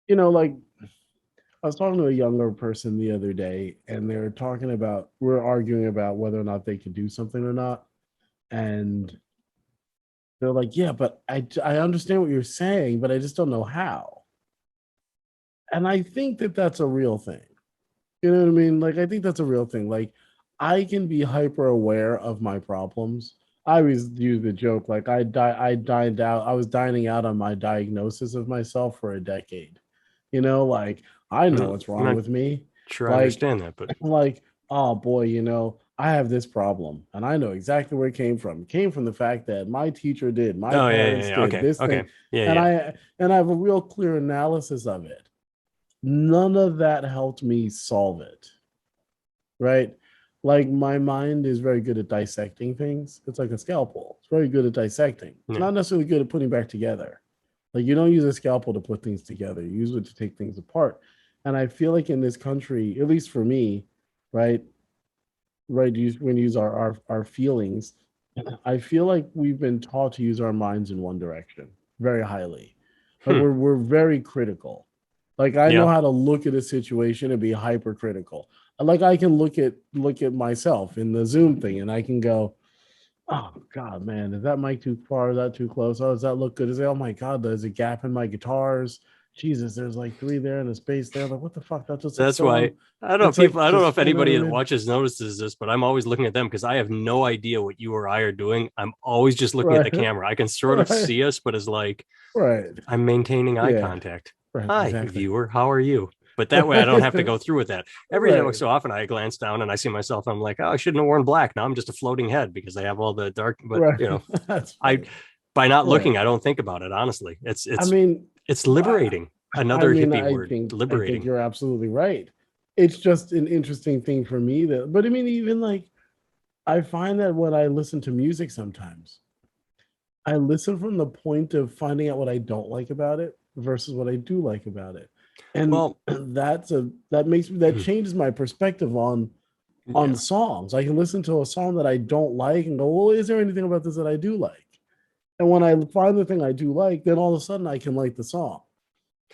[SPEAKER 2] like I was talking to a younger person the other day, and we're arguing about whether or not they could do something or not. And they're like, yeah, but I understand what you're saying, but I just don't know how. And I think that that's a real thing. You know what I mean? Like, I think that's a real thing. Like, I can be hyper aware of my problems. I always use the joke, like I was dining out on my diagnosis of myself for a decade. Like I know what's
[SPEAKER 1] I'm
[SPEAKER 2] wrong
[SPEAKER 1] not
[SPEAKER 2] with me.
[SPEAKER 1] sure I
[SPEAKER 2] Like,
[SPEAKER 1] understand that, but
[SPEAKER 2] like, oh boy, I have this problem and I know exactly where it came from. It came from the fact that my teacher did, my
[SPEAKER 1] oh yeah, yeah,
[SPEAKER 2] parents
[SPEAKER 1] yeah.
[SPEAKER 2] did
[SPEAKER 1] Okay,
[SPEAKER 2] this
[SPEAKER 1] okay,
[SPEAKER 2] thing,
[SPEAKER 1] yeah,
[SPEAKER 2] and
[SPEAKER 1] yeah.
[SPEAKER 2] I have a real clear analysis of it. None of that helped me solve it, right? Like my mind is very good at dissecting things. It's like a scalpel. It's very good at dissecting. It's
[SPEAKER 1] Yeah.
[SPEAKER 2] not necessarily good at putting back together. Like you don't use a scalpel to put things together. You use it to take things apart. And I feel like in this country, at least for me, right, right, when you use our feelings, I feel like we've been taught to use our minds in one direction very highly. Like
[SPEAKER 1] Hmm.
[SPEAKER 2] we're very critical. Like I know
[SPEAKER 1] Yeah.
[SPEAKER 2] how to look at a situation and be hypercritical. Like I can look at myself in the Zoom thing and I can go, oh God, man, is that mic too far? Is that too close? Oh, does that look good? Is it, oh my God, there's a gap in my guitars. Jesus, there's like three there and a space there. Like, what the fuck? That just looks
[SPEAKER 1] That's
[SPEAKER 2] so
[SPEAKER 1] why I don't know
[SPEAKER 2] it's
[SPEAKER 1] people.
[SPEAKER 2] like
[SPEAKER 1] I don't know if
[SPEAKER 2] just, you know what I
[SPEAKER 1] anybody that
[SPEAKER 2] mean?
[SPEAKER 1] watches notices this, but I'm always looking at them because I have no idea what you or I are doing. I'm always just looking at the
[SPEAKER 2] Right.
[SPEAKER 1] camera. I can sort of
[SPEAKER 2] Right.
[SPEAKER 1] see us, but it's like
[SPEAKER 2] Right.
[SPEAKER 1] I'm maintaining eye
[SPEAKER 2] Yeah.
[SPEAKER 1] contact.
[SPEAKER 2] Right.
[SPEAKER 1] Hi,
[SPEAKER 2] Exactly.
[SPEAKER 1] viewer. How are you? But that way I don't have to
[SPEAKER 2] Right.
[SPEAKER 1] go through with that. Every
[SPEAKER 2] Right.
[SPEAKER 1] so often I glance down and I see myself. I'm like, oh, I shouldn't have worn black. Now I'm just a floating head because I have all the dark. But
[SPEAKER 2] Right. That's
[SPEAKER 1] I
[SPEAKER 2] funny.
[SPEAKER 1] by not
[SPEAKER 2] Right.
[SPEAKER 1] looking, I don't think about it. Honestly,
[SPEAKER 2] I mean,
[SPEAKER 1] it's
[SPEAKER 2] I,
[SPEAKER 1] liberating.
[SPEAKER 2] I
[SPEAKER 1] Another
[SPEAKER 2] mean,
[SPEAKER 1] hippie word,
[SPEAKER 2] I think
[SPEAKER 1] liberating.
[SPEAKER 2] you're absolutely right. It's just an interesting thing for me but I mean, even like I find that when I listen to music sometimes, I listen from the point of finding out what I don't like about it versus what I do like about it. And
[SPEAKER 1] Well,
[SPEAKER 2] that changes my perspective on
[SPEAKER 1] yeah.
[SPEAKER 2] songs. I can listen to a song that I don't like and go, well, is there anything about this that I do like? And when I find the thing I do like, then all of a sudden I can like the song,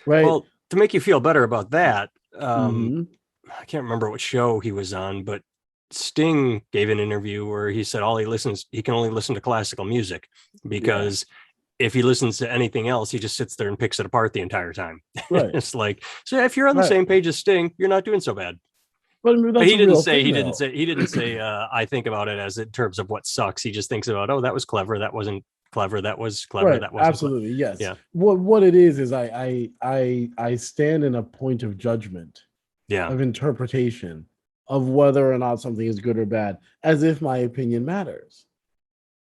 [SPEAKER 2] right?
[SPEAKER 1] Well, to make you feel better about that,
[SPEAKER 2] Mm-hmm.
[SPEAKER 1] I can't remember what show he was on, but Sting gave an interview where he said he can only listen to classical music
[SPEAKER 2] Yeah.
[SPEAKER 1] because if he listens to anything else, he just sits there and picks it apart the entire time.
[SPEAKER 2] Right.
[SPEAKER 1] It's like, so if you're on the
[SPEAKER 2] Right.
[SPEAKER 1] same page as Sting, you're not doing so bad.
[SPEAKER 2] But I mean,
[SPEAKER 1] But
[SPEAKER 2] that's
[SPEAKER 1] he
[SPEAKER 2] a
[SPEAKER 1] didn't
[SPEAKER 2] real
[SPEAKER 1] say
[SPEAKER 2] thing,
[SPEAKER 1] he
[SPEAKER 2] though.
[SPEAKER 1] didn't say I think about it as in terms of what sucks. He just thinks about, oh, that was clever, that wasn't clever, that was clever,
[SPEAKER 2] Right.
[SPEAKER 1] that wasn't
[SPEAKER 2] Absolutely. Yes.
[SPEAKER 1] yeah.
[SPEAKER 2] What it is I stand in a point of judgment,
[SPEAKER 1] Yeah.
[SPEAKER 2] of interpretation of whether or not something is good or bad, as if my opinion matters.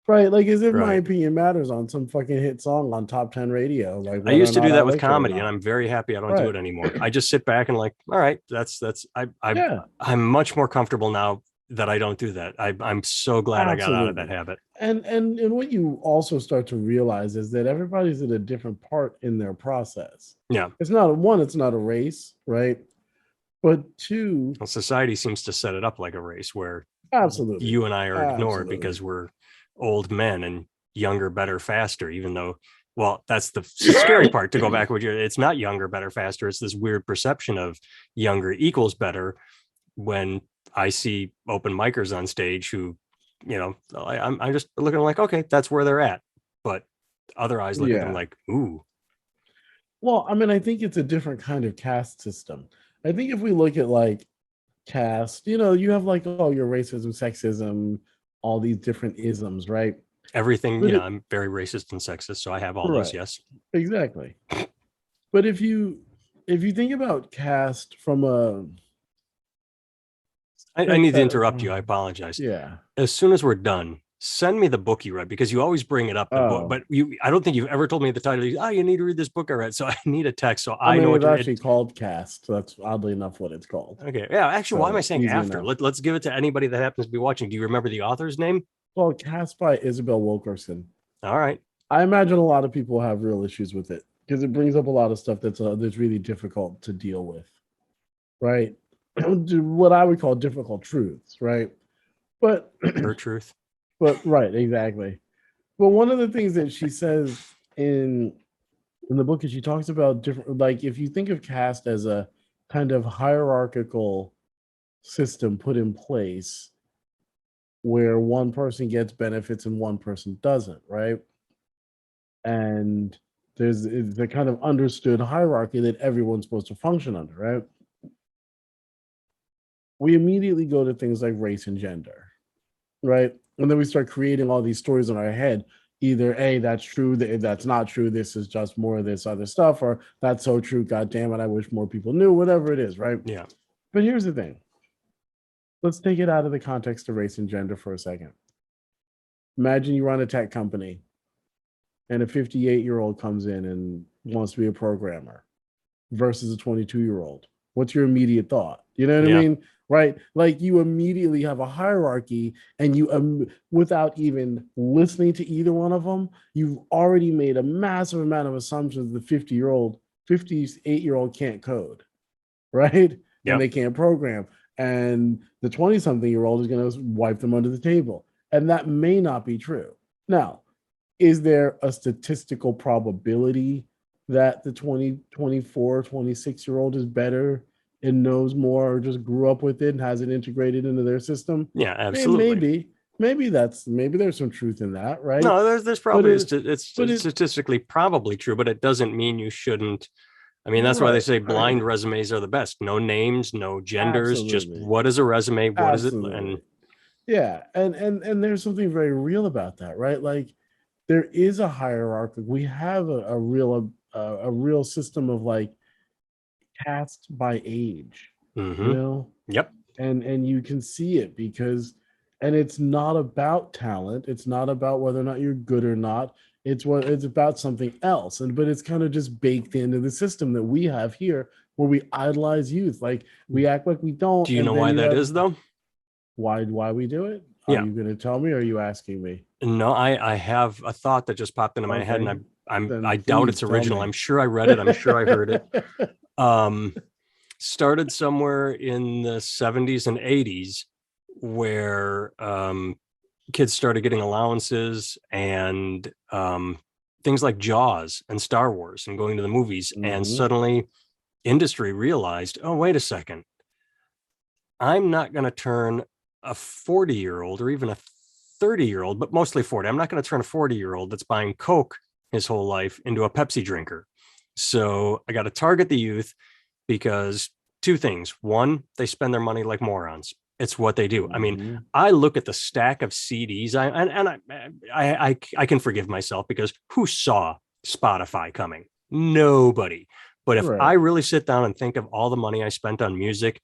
[SPEAKER 2] Right, like as if my
[SPEAKER 1] Right.
[SPEAKER 2] opinion matters on some fucking hit song on top 10 radio. Like
[SPEAKER 1] I
[SPEAKER 2] whether or
[SPEAKER 1] used to
[SPEAKER 2] not
[SPEAKER 1] do
[SPEAKER 2] I
[SPEAKER 1] that with
[SPEAKER 2] like it or
[SPEAKER 1] comedy, and
[SPEAKER 2] not.
[SPEAKER 1] I'm very happy I don't do
[SPEAKER 2] Right.
[SPEAKER 1] it anymore. I just sit back and like, all right, that's
[SPEAKER 2] Yeah,
[SPEAKER 1] I'm much more comfortable now that I don't do that. I'm so glad I got out of that
[SPEAKER 2] absolutely.
[SPEAKER 1] habit.
[SPEAKER 2] And what you also start to realize is that everybody's at a different part in their process.
[SPEAKER 1] Yeah.
[SPEAKER 2] It's not a race, right? But two,
[SPEAKER 1] Well, society seems to set it up like a race where
[SPEAKER 2] absolutely.
[SPEAKER 1] you and I are ignored
[SPEAKER 2] Absolutely.
[SPEAKER 1] because we're old men and younger, better, faster, even though, well, that's the scary part to go back with you. It's not younger, better, faster. It's this weird perception of younger equals better when I see open micers on stage who, I'm just looking like, okay, that's where they're at. But other eyes look at them
[SPEAKER 2] Yeah.
[SPEAKER 1] like, ooh,
[SPEAKER 2] Well, I mean, I think it's a different kind of caste system. I think if we look at like caste, you have like, oh, your racism, sexism, all these different isms, right?
[SPEAKER 1] everything,
[SPEAKER 2] But
[SPEAKER 1] I'm very racist and sexist. So I have all those.
[SPEAKER 2] right,
[SPEAKER 1] Yes.
[SPEAKER 2] exactly. But if you think about caste from a
[SPEAKER 1] I need to interrupt you. I apologize.
[SPEAKER 2] yeah.
[SPEAKER 1] As soon as we're done, send me the book you read because you always bring it up. The book,
[SPEAKER 2] Oh,
[SPEAKER 1] but I don't think you've ever told me the title. You need to read this book I read. So I need a text so
[SPEAKER 2] I
[SPEAKER 1] I
[SPEAKER 2] mean,
[SPEAKER 1] know what
[SPEAKER 2] it's
[SPEAKER 1] to
[SPEAKER 2] actually
[SPEAKER 1] read.
[SPEAKER 2] called caste. That's oddly enough what it's called.
[SPEAKER 1] Okay. Yeah. Actually, why am I
[SPEAKER 2] So
[SPEAKER 1] saying
[SPEAKER 2] easy
[SPEAKER 1] after?
[SPEAKER 2] enough.
[SPEAKER 1] Let's give it to anybody that happens to be watching. Do you remember the author's name?
[SPEAKER 2] Well, Caste by Isabel Wilkerson.
[SPEAKER 1] All right.
[SPEAKER 2] I imagine a lot of people have real issues with it because it brings up a lot of stuff that's really difficult to deal with, right? What I would call difficult truths, right? But
[SPEAKER 1] Her truth.
[SPEAKER 2] right, exactly. But one of the things that she says in the book is she talks about different, like if you think of caste as a kind of hierarchical system put in place where one person gets benefits and one person doesn't, right? And there's the kind of understood hierarchy that everyone's supposed to function under, right? We immediately go to things like race and gender, right? And then we start creating all these stories in our head. Either A, that's true, that's not true, this is just more of this other stuff, or that's so true, God damn it, I wish more people knew, whatever it is, right?
[SPEAKER 1] Yeah.
[SPEAKER 2] But here's the thing. Let's take it out of the context of race and gender for a second. Imagine you run a tech company and a 58-year-old comes in and wants to be a programmer versus a 22-year-old. What's your immediate thought? You know what I mean? Right? Like you immediately have a hierarchy and you, without even listening to either one of them, you've already made a massive amount of assumptions the 58-year-old can't code, right? And they can't program. And the 20-something-year-old is going to wipe them under the table. And that may not be true. Now, is there a statistical probability that the 20, 24, 26-year-old is better and knows more or just grew up with it and has it integrated into their system?
[SPEAKER 1] Yeah, absolutely.
[SPEAKER 2] Maybe there's some truth in that, right?
[SPEAKER 1] No, there's probably it's statistically probably true, but it doesn't mean you shouldn't. I mean, that's why they say blind resumes are the best. No names, no genders, just what is a resume? What is it? And
[SPEAKER 2] yeah, and there's something very real about that, right? Like there is a hierarchy. We have a real system of like caste by age,
[SPEAKER 1] Yep.
[SPEAKER 2] And you can see it because, and it's not about talent. It's not about whether or not you're good or not. It's about something else. But it's kind of just baked into the system that we have here where we idolize youth. Like we act like we don't.
[SPEAKER 1] Do you know why that is though?
[SPEAKER 2] Why we do it?
[SPEAKER 1] Yeah.
[SPEAKER 2] Are you going to tell me or are you asking me?
[SPEAKER 1] No, I have a thought that just popped into my head and I doubt it's original.
[SPEAKER 2] Me.
[SPEAKER 1] I'm sure I read it. I'm sure I heard it. Started somewhere in the 70s and 80s where kids started getting allowances and things like Jaws and Star Wars and going to the movies. And suddenly industry realized, oh, wait a second. I'm not going to turn a 40-year-old or even a 30-year-old, but mostly 40. I'm not going to turn a 40-year-old that's buying Coke his whole life into a Pepsi drinker. So I got to target the youth because two things. One, they spend their money like morons. It's what they do. I mean,
[SPEAKER 2] Mm-hmm.
[SPEAKER 1] I look at the stack of CDs, I can forgive myself because who saw Spotify coming? Nobody. But if I
[SPEAKER 2] Right.
[SPEAKER 1] really sit down and think of all the money I spent on music,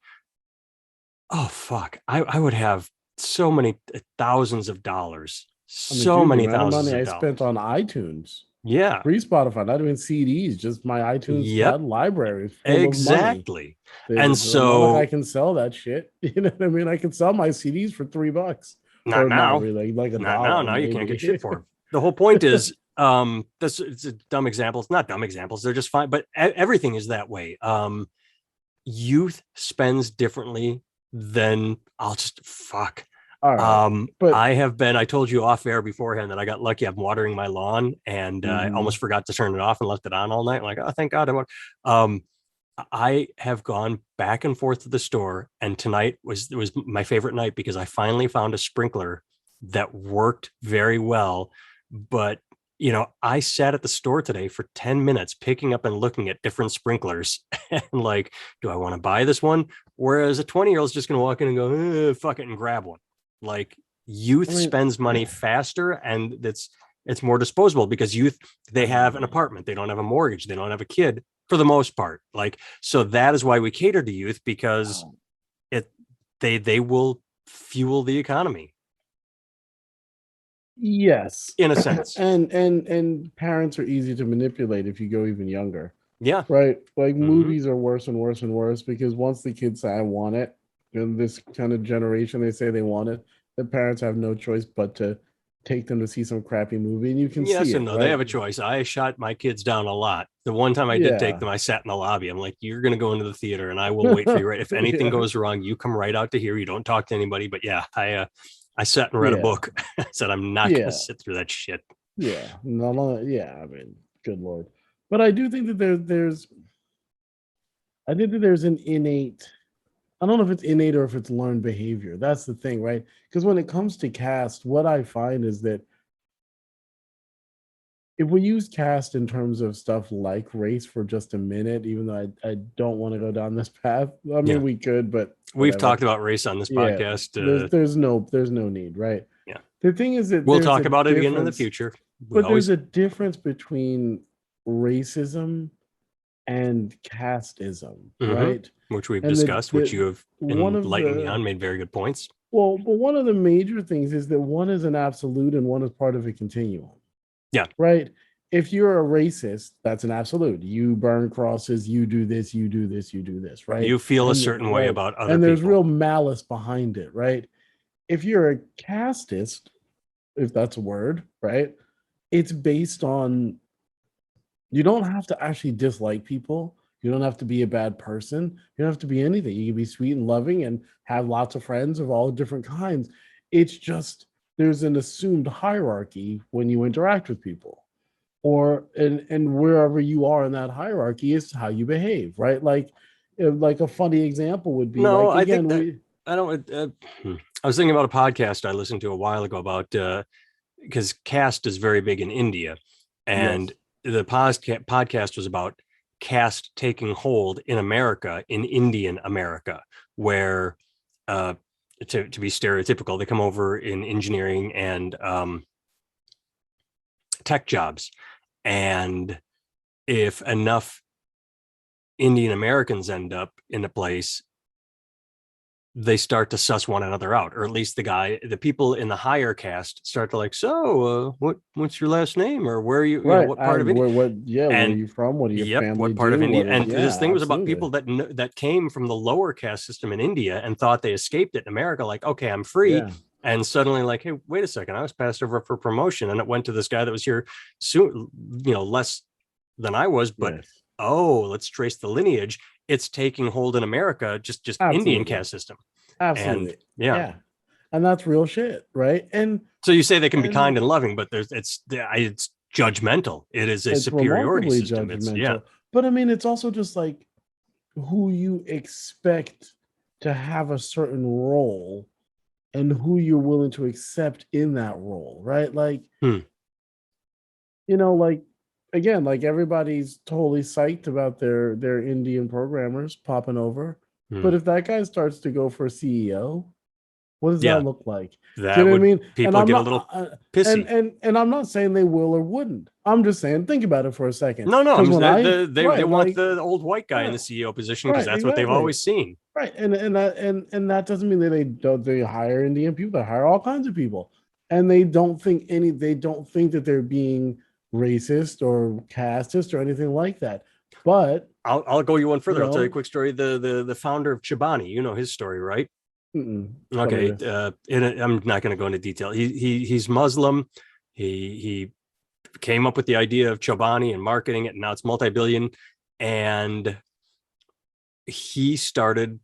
[SPEAKER 1] oh fuck, I would have so many thousands of dollars,
[SPEAKER 2] I mean,
[SPEAKER 1] so
[SPEAKER 2] dude, the
[SPEAKER 1] many
[SPEAKER 2] amount of
[SPEAKER 1] thousands
[SPEAKER 2] money
[SPEAKER 1] of
[SPEAKER 2] I spent
[SPEAKER 1] dollars.
[SPEAKER 2] on iTunes,
[SPEAKER 1] Yeah,
[SPEAKER 2] free Spotify, not even CDs, just my iTunes
[SPEAKER 1] yep,
[SPEAKER 2] that library is full of money.
[SPEAKER 1] exactly. And
[SPEAKER 2] It's not like I
[SPEAKER 1] so
[SPEAKER 2] can sell that shit. You know what I mean? I can sell my CDs for $3,
[SPEAKER 1] not
[SPEAKER 2] or not
[SPEAKER 1] now,
[SPEAKER 2] really, like a
[SPEAKER 1] not now.
[SPEAKER 2] dollar
[SPEAKER 1] Now you can't get
[SPEAKER 2] maybe.
[SPEAKER 1] shit for them. The whole point is, this it's a dumb examples, not dumb examples. They're just fine, but everything is that way. Youth spends differently than I'll just fuck.
[SPEAKER 2] All right, but
[SPEAKER 1] I told you off air beforehand that I got lucky. I'm watering my lawn and I almost
[SPEAKER 2] mhm.
[SPEAKER 1] forgot to turn it off and left it on all night. I'm like, oh, thank God. Um, I have gone back and forth to the store, and tonight was my favorite night because I finally found a sprinkler that worked very well. But I sat at the store today for 10 minutes picking up and looking at different sprinklers and like, do I want to buy this one? Whereas a 20-year-old is just going to walk in and go, fuck it, and grab one. Like,
[SPEAKER 2] I
[SPEAKER 1] youth
[SPEAKER 2] mean,
[SPEAKER 1] spends money faster, and it's more disposable because youth, they have an apartment, they don't have a mortgage, they don't have a kid for the most part. Like, so that is why we cater to youth, because it they will fuel the economy
[SPEAKER 2] yes,
[SPEAKER 1] in a sense.
[SPEAKER 2] and parents are easy to manipulate if you go even younger.
[SPEAKER 1] Yeah.
[SPEAKER 2] Right. Like
[SPEAKER 1] Mm-hmm.
[SPEAKER 2] movies are worse and worse and worse because once the kids say, I want it, in this kind of generation, they say they want it, the parents have no choice but to take them to see some crappy movie. And you can see
[SPEAKER 1] Yes and
[SPEAKER 2] it,
[SPEAKER 1] no. They
[SPEAKER 2] right?
[SPEAKER 1] have a choice. I shot my kids down a lot. The one time I did take
[SPEAKER 2] Yeah.
[SPEAKER 1] them, I sat in the lobby. I'm like, you're going to go into the theater and I will wait for you. Right. If anything
[SPEAKER 2] Yeah.
[SPEAKER 1] goes wrong, you come right out to here. You don't talk to anybody. But yeah, I sat and read a
[SPEAKER 2] Yeah.
[SPEAKER 1] book. I said, I'm not going to
[SPEAKER 2] Yeah.
[SPEAKER 1] sit through that shit.
[SPEAKER 2] Yeah. No, no, yeah. I mean, good Lord. But I do think that I think that there's an innate, I don't know if it's innate or if it's learned behavior. That's the thing, right? Because when it comes to cast, what I find is that if we use caste in terms of stuff like race for just a minute, even though I don't want to go down this path. I
[SPEAKER 1] Yeah.
[SPEAKER 2] mean, we could, but
[SPEAKER 1] We've
[SPEAKER 2] whatever.
[SPEAKER 1] talked about race on this
[SPEAKER 2] Yeah,
[SPEAKER 1] podcast.
[SPEAKER 2] there's no need, right?
[SPEAKER 1] Yeah.
[SPEAKER 2] The thing is that
[SPEAKER 1] We'll
[SPEAKER 2] there's
[SPEAKER 1] talk
[SPEAKER 2] a
[SPEAKER 1] about it again in the
[SPEAKER 2] difference,
[SPEAKER 1] future. We
[SPEAKER 2] but there's
[SPEAKER 1] always,
[SPEAKER 2] a difference between racism and casteism,
[SPEAKER 1] mm-hmm,
[SPEAKER 2] right?
[SPEAKER 1] which we've
[SPEAKER 2] And
[SPEAKER 1] discussed, which you have
[SPEAKER 2] one of
[SPEAKER 1] enlightened me
[SPEAKER 2] the
[SPEAKER 1] on, made very good points.
[SPEAKER 2] well, but one of the major things is that one is an absolute and one is part of a continuum,
[SPEAKER 1] Yeah.
[SPEAKER 2] right? If you're a racist, that's an absolute. You burn crosses, you do this, you do this, you do this, right?
[SPEAKER 1] You feel a
[SPEAKER 2] And
[SPEAKER 1] certain way
[SPEAKER 2] right.
[SPEAKER 1] about other
[SPEAKER 2] And there's
[SPEAKER 1] people.
[SPEAKER 2] real malice behind it, right? If you're a casteist, if that's a word, right? It's based on you don't have to actually dislike people. You don't have to be a bad person. You don't have to be anything. You can be sweet and loving and have lots of friends of all different kinds. It's just there's an assumed hierarchy when you interact with people. Or and wherever you are in that hierarchy is how you behave, right? Like a funny example would be
[SPEAKER 1] No,
[SPEAKER 2] like
[SPEAKER 1] I think
[SPEAKER 2] again,
[SPEAKER 1] that
[SPEAKER 2] we
[SPEAKER 1] I don't. I was thinking about a podcast I listened to a while ago about because caste is very big in India, and
[SPEAKER 2] yes.
[SPEAKER 1] the podcast was about caste taking hold in America, in Indian America, where uh, to be stereotypical, they come over in engineering and tech jobs, and if enough Indian Americans end up in a place, they start to suss one another out, or at least the people in the higher caste start to like, so what's your last name, or where are you,
[SPEAKER 2] Right.
[SPEAKER 1] what part of India,
[SPEAKER 2] What yeah, where are
[SPEAKER 1] and
[SPEAKER 2] you from? What do your
[SPEAKER 1] yep,
[SPEAKER 2] family
[SPEAKER 1] what part of
[SPEAKER 2] do?
[SPEAKER 1] India.
[SPEAKER 2] What is
[SPEAKER 1] And this
[SPEAKER 2] yeah,
[SPEAKER 1] thing was about
[SPEAKER 2] absolutely.
[SPEAKER 1] people that came from the lower caste system in India and thought they escaped it in America, like, okay, I'm free.
[SPEAKER 2] Yeah.
[SPEAKER 1] And suddenly like, hey, wait a second, I was passed over for promotion, and it went to this guy that was here soon, less than I was, but
[SPEAKER 2] Yes.
[SPEAKER 1] oh, let's trace the lineage. It's taking hold in America, just Indian
[SPEAKER 2] Absolutely.
[SPEAKER 1] caste system. And
[SPEAKER 2] Absolutely.
[SPEAKER 1] yeah,
[SPEAKER 2] Yeah. And that's real shit, right?
[SPEAKER 1] so you say they can be kind
[SPEAKER 2] And
[SPEAKER 1] and loving, but it's judgmental. It is a
[SPEAKER 2] it's
[SPEAKER 1] superiority
[SPEAKER 2] remarkably
[SPEAKER 1] system. It's yeah.
[SPEAKER 2] judgmental. But I mean, it's also just like who you expect to have a certain role and who you're willing to accept in that role, right? Like,
[SPEAKER 1] Hmm.
[SPEAKER 2] like again, like everybody's totally psyched about their Indian programmers popping over.
[SPEAKER 1] Hmm.
[SPEAKER 2] But if that guy starts to go for CEO, what does that
[SPEAKER 1] Yeah,
[SPEAKER 2] look like? Do you
[SPEAKER 1] that
[SPEAKER 2] know what I
[SPEAKER 1] would
[SPEAKER 2] mean? And
[SPEAKER 1] people
[SPEAKER 2] I'm
[SPEAKER 1] get a
[SPEAKER 2] not,
[SPEAKER 1] little pissy.
[SPEAKER 2] and I'm not saying they will or wouldn't. I'm just saying, think about it for a second.
[SPEAKER 1] No, no,
[SPEAKER 2] Because when I
[SPEAKER 1] they
[SPEAKER 2] right,
[SPEAKER 1] want
[SPEAKER 2] like
[SPEAKER 1] the old white guy in
[SPEAKER 2] right,
[SPEAKER 1] the CEO position because
[SPEAKER 2] right,
[SPEAKER 1] that's what they've
[SPEAKER 2] exactly.
[SPEAKER 1] always seen.
[SPEAKER 2] Right. And that doesn't mean that they hire Indian people, they hire all kinds of people. And they don't think that they're being racist or casteist or anything like that. But
[SPEAKER 1] I'll go you one
[SPEAKER 2] you
[SPEAKER 1] further. I'll tell you a
[SPEAKER 2] know,
[SPEAKER 1] quick story. The founder of Chobani, you know his story, right?
[SPEAKER 2] tell me
[SPEAKER 1] Okay,
[SPEAKER 2] this.
[SPEAKER 1] I'm not going to go into detail. He's Muslim. He came up with the idea of Chobani and marketing it, and now it's multi-billion. And he started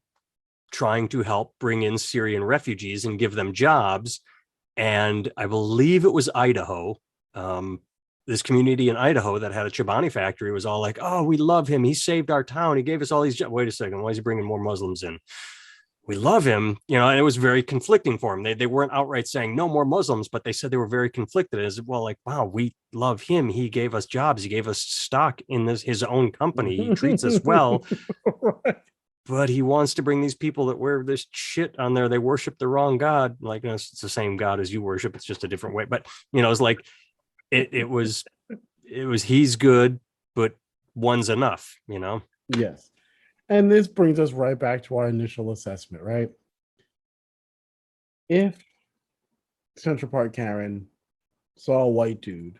[SPEAKER 1] trying to help bring in Syrian refugees and give them jobs. And I believe it was Idaho. This community in Idaho that had a Chobani factory was all like, "Oh, we love him. He saved our town. He gave us all these jobs." Wait a second, why is he bringing more Muslims in? We love him, and it was very conflicting for him. They weren't outright saying no more Muslims, but they said they were very conflicted as well. Like, wow, we love him. He gave us jobs. He gave us stock in his own company. He treats us well,
[SPEAKER 2] Right.
[SPEAKER 1] but he wants to bring these people that wear this shit on there. They worship the wrong God. Like, it's the same God as you worship. It's just a different way. But it's like it was he's good, but one's enough.
[SPEAKER 2] Yes. And this brings us right back to our initial assessment, right? If Central Park Karen saw a white dude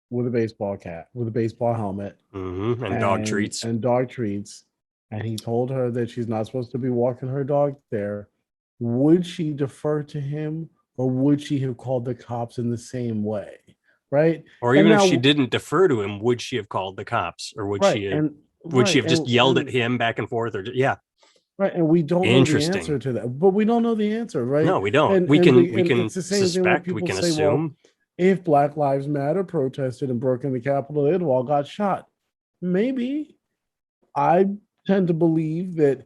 [SPEAKER 2] with a baseball cap, with a baseball helmet,
[SPEAKER 1] And dog treats.
[SPEAKER 2] and dog treats, and he told her that she's not supposed to be walking her dog there, would she defer to him, or would she have called the cops in the same way? Right.
[SPEAKER 1] Or
[SPEAKER 2] And
[SPEAKER 1] even if she
[SPEAKER 2] now,
[SPEAKER 1] didn't defer to him, would she have called the cops, or would
[SPEAKER 2] right.
[SPEAKER 1] she have
[SPEAKER 2] And
[SPEAKER 1] would she
[SPEAKER 2] right.
[SPEAKER 1] have just yelled at him back and forth? Or yeah,
[SPEAKER 2] Right, and we don't know the answer
[SPEAKER 1] interesting.
[SPEAKER 2] to that, but we don't know the answer, right?
[SPEAKER 1] No, we don't.
[SPEAKER 2] And
[SPEAKER 1] We
[SPEAKER 2] and
[SPEAKER 1] can
[SPEAKER 2] the,
[SPEAKER 1] we
[SPEAKER 2] and
[SPEAKER 1] can
[SPEAKER 2] it's the same thing when
[SPEAKER 1] suspect. We
[SPEAKER 2] people
[SPEAKER 1] can
[SPEAKER 2] say, "Well,
[SPEAKER 1] assume.
[SPEAKER 2] if Black Lives Matter protested and broke in the Capitol, they'd have all got shot." Maybe. I tend to believe that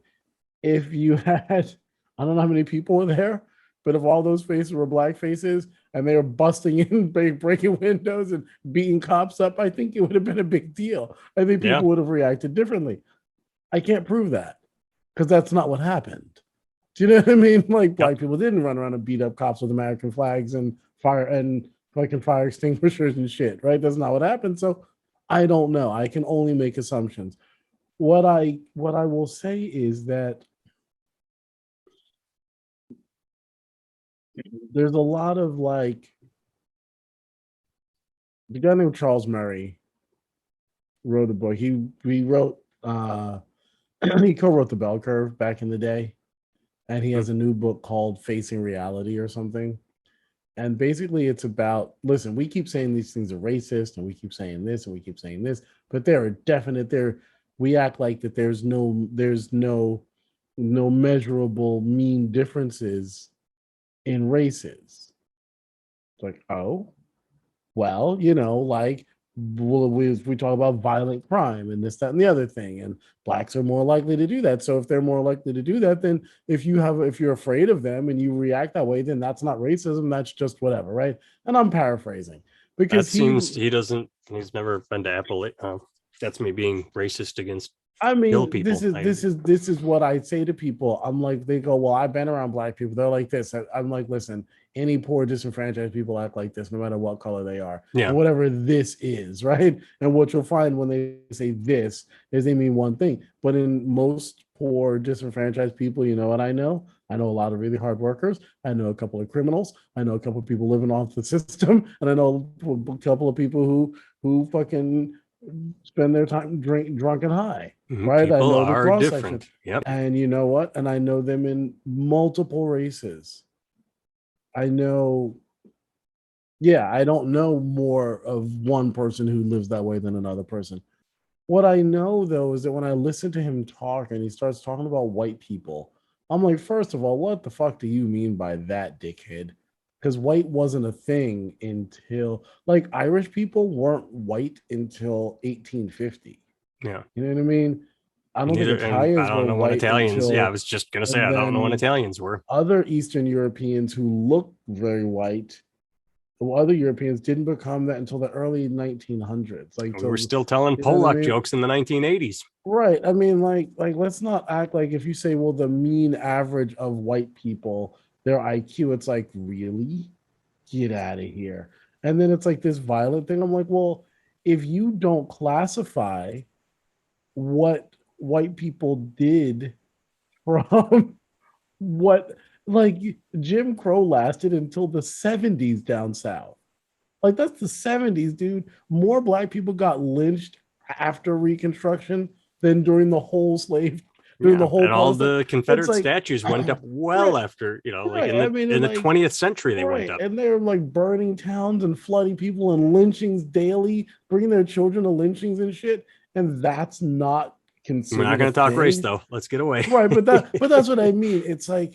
[SPEAKER 2] if you had, I don't know how many people were there, but if all those faces were black faces and they were busting in, breaking windows and beating cops up, I think it would have been a big deal. I think
[SPEAKER 1] Yeah,
[SPEAKER 2] people would have reacted differently. I can't prove that because that's not what happened. Do you know what I mean? Like
[SPEAKER 1] yep.
[SPEAKER 2] black people didn't run around and beat up cops with American flags and fire extinguishers and shit, right? That's not what happened. So I don't know. I can only make assumptions. What I will say is that there's a lot of like the guy named Charles Murray wrote a book. He wrote he co-wrote The Bell Curve back in the day, and he
[SPEAKER 1] Hmm.
[SPEAKER 2] has a new book called Facing Reality or something. And basically it's about, listen, we keep saying these things are racist and we keep saying this and we keep saying this, but there are definite there we act like that there's no measurable mean differences in races. It's like, oh, well, like we talk about violent crime and this, that, and the other thing, and blacks are more likely to do that. So if they're more likely to do that, then if you're afraid of them and you react that way, then that's not racism. That's just whatever, right? And I'm paraphrasing
[SPEAKER 1] That
[SPEAKER 2] because
[SPEAKER 1] seems he doesn't. He's never been to Appalachia. That's me being racist against
[SPEAKER 2] I
[SPEAKER 1] hill
[SPEAKER 2] mean, this
[SPEAKER 1] people.
[SPEAKER 2] is this is this is what I say to people. I'm like, they go, "Well, I've been around black people." They're like this. I'm like, listen, any poor disenfranchised people act like this, no matter what color they are,
[SPEAKER 1] Yeah,
[SPEAKER 2] and whatever this is, right? And what you'll find when they say this is they mean one thing. But in most poor disenfranchised people, you know what I know? I know a lot of really hard workers. I know a couple of criminals. I know a couple of people living off the system, and I know a couple of people who fucking spend their time drunk and high, right? I
[SPEAKER 1] people
[SPEAKER 2] know the
[SPEAKER 1] are
[SPEAKER 2] cross section.
[SPEAKER 1] different. Yep.
[SPEAKER 2] And you know what? And I know them in multiple races. I know, yeah, I don't know more of one person who lives that way than another person. What I know though is that when I listen to him talk and he starts talking about white people, I'm like, first of all, what the fuck do you mean by that, dickhead? Because white wasn't a thing until, like, Irish people weren't white until 1850.
[SPEAKER 1] Yeah.
[SPEAKER 2] You know what I mean? I don't think
[SPEAKER 1] Neither, and I
[SPEAKER 2] Italians were
[SPEAKER 1] don't know when
[SPEAKER 2] white
[SPEAKER 1] Italians. Yeah, I
[SPEAKER 2] until,
[SPEAKER 1] was just gonna say
[SPEAKER 2] and
[SPEAKER 1] I don't know when
[SPEAKER 2] then
[SPEAKER 1] Italians were.
[SPEAKER 2] other Eastern Europeans who look very white other Europeans didn't become that until the early 1900s. Like,
[SPEAKER 1] We were
[SPEAKER 2] till,
[SPEAKER 1] still telling
[SPEAKER 2] you know what I
[SPEAKER 1] Polak
[SPEAKER 2] mean?
[SPEAKER 1] jokes in the 1980s.
[SPEAKER 2] Right. I mean, like let's not act like if you say, well, the mean average of white people, their IQ, it's like, really? Get out of here. And then it's like this violent thing. I'm like, well, if you don't classify what white people did from what, like, Jim Crow lasted until the 70s down south. Like, that's the 70s, dude. More black people got lynched after Reconstruction than during the whole during
[SPEAKER 1] Yeah,
[SPEAKER 2] the whole
[SPEAKER 1] and all
[SPEAKER 2] Palestine.
[SPEAKER 1] the
[SPEAKER 2] It's
[SPEAKER 1] Confederate
[SPEAKER 2] like,
[SPEAKER 1] statues went up well
[SPEAKER 2] right,
[SPEAKER 1] after, like
[SPEAKER 2] right. I mean,
[SPEAKER 1] in
[SPEAKER 2] and
[SPEAKER 1] the
[SPEAKER 2] like,
[SPEAKER 1] 20th century they went
[SPEAKER 2] right.
[SPEAKER 1] up.
[SPEAKER 2] And they're like burning towns and flooding people and lynchings daily, bringing their children to lynchings and shit. And that's not
[SPEAKER 1] We're not
[SPEAKER 2] considered a
[SPEAKER 1] going to talk race
[SPEAKER 2] thing.
[SPEAKER 1] though. Let's get away.
[SPEAKER 2] Right. But that's what I mean.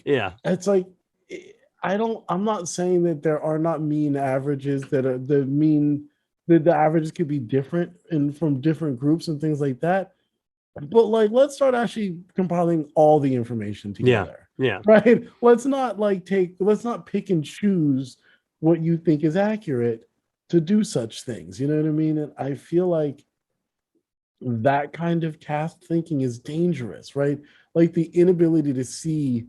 [SPEAKER 1] Yeah.
[SPEAKER 2] It's like, I'm not saying that there are not mean averages that are that the averages could be different and from different groups and things like that. But like, let's start actually compiling all the information
[SPEAKER 1] Yeah.
[SPEAKER 2] together.
[SPEAKER 1] Yeah.
[SPEAKER 2] Right. Let's not pick and choose what you think is accurate to do such things. You know what I mean? And I feel like that kind of cast thinking is dangerous, right? Like the inability to see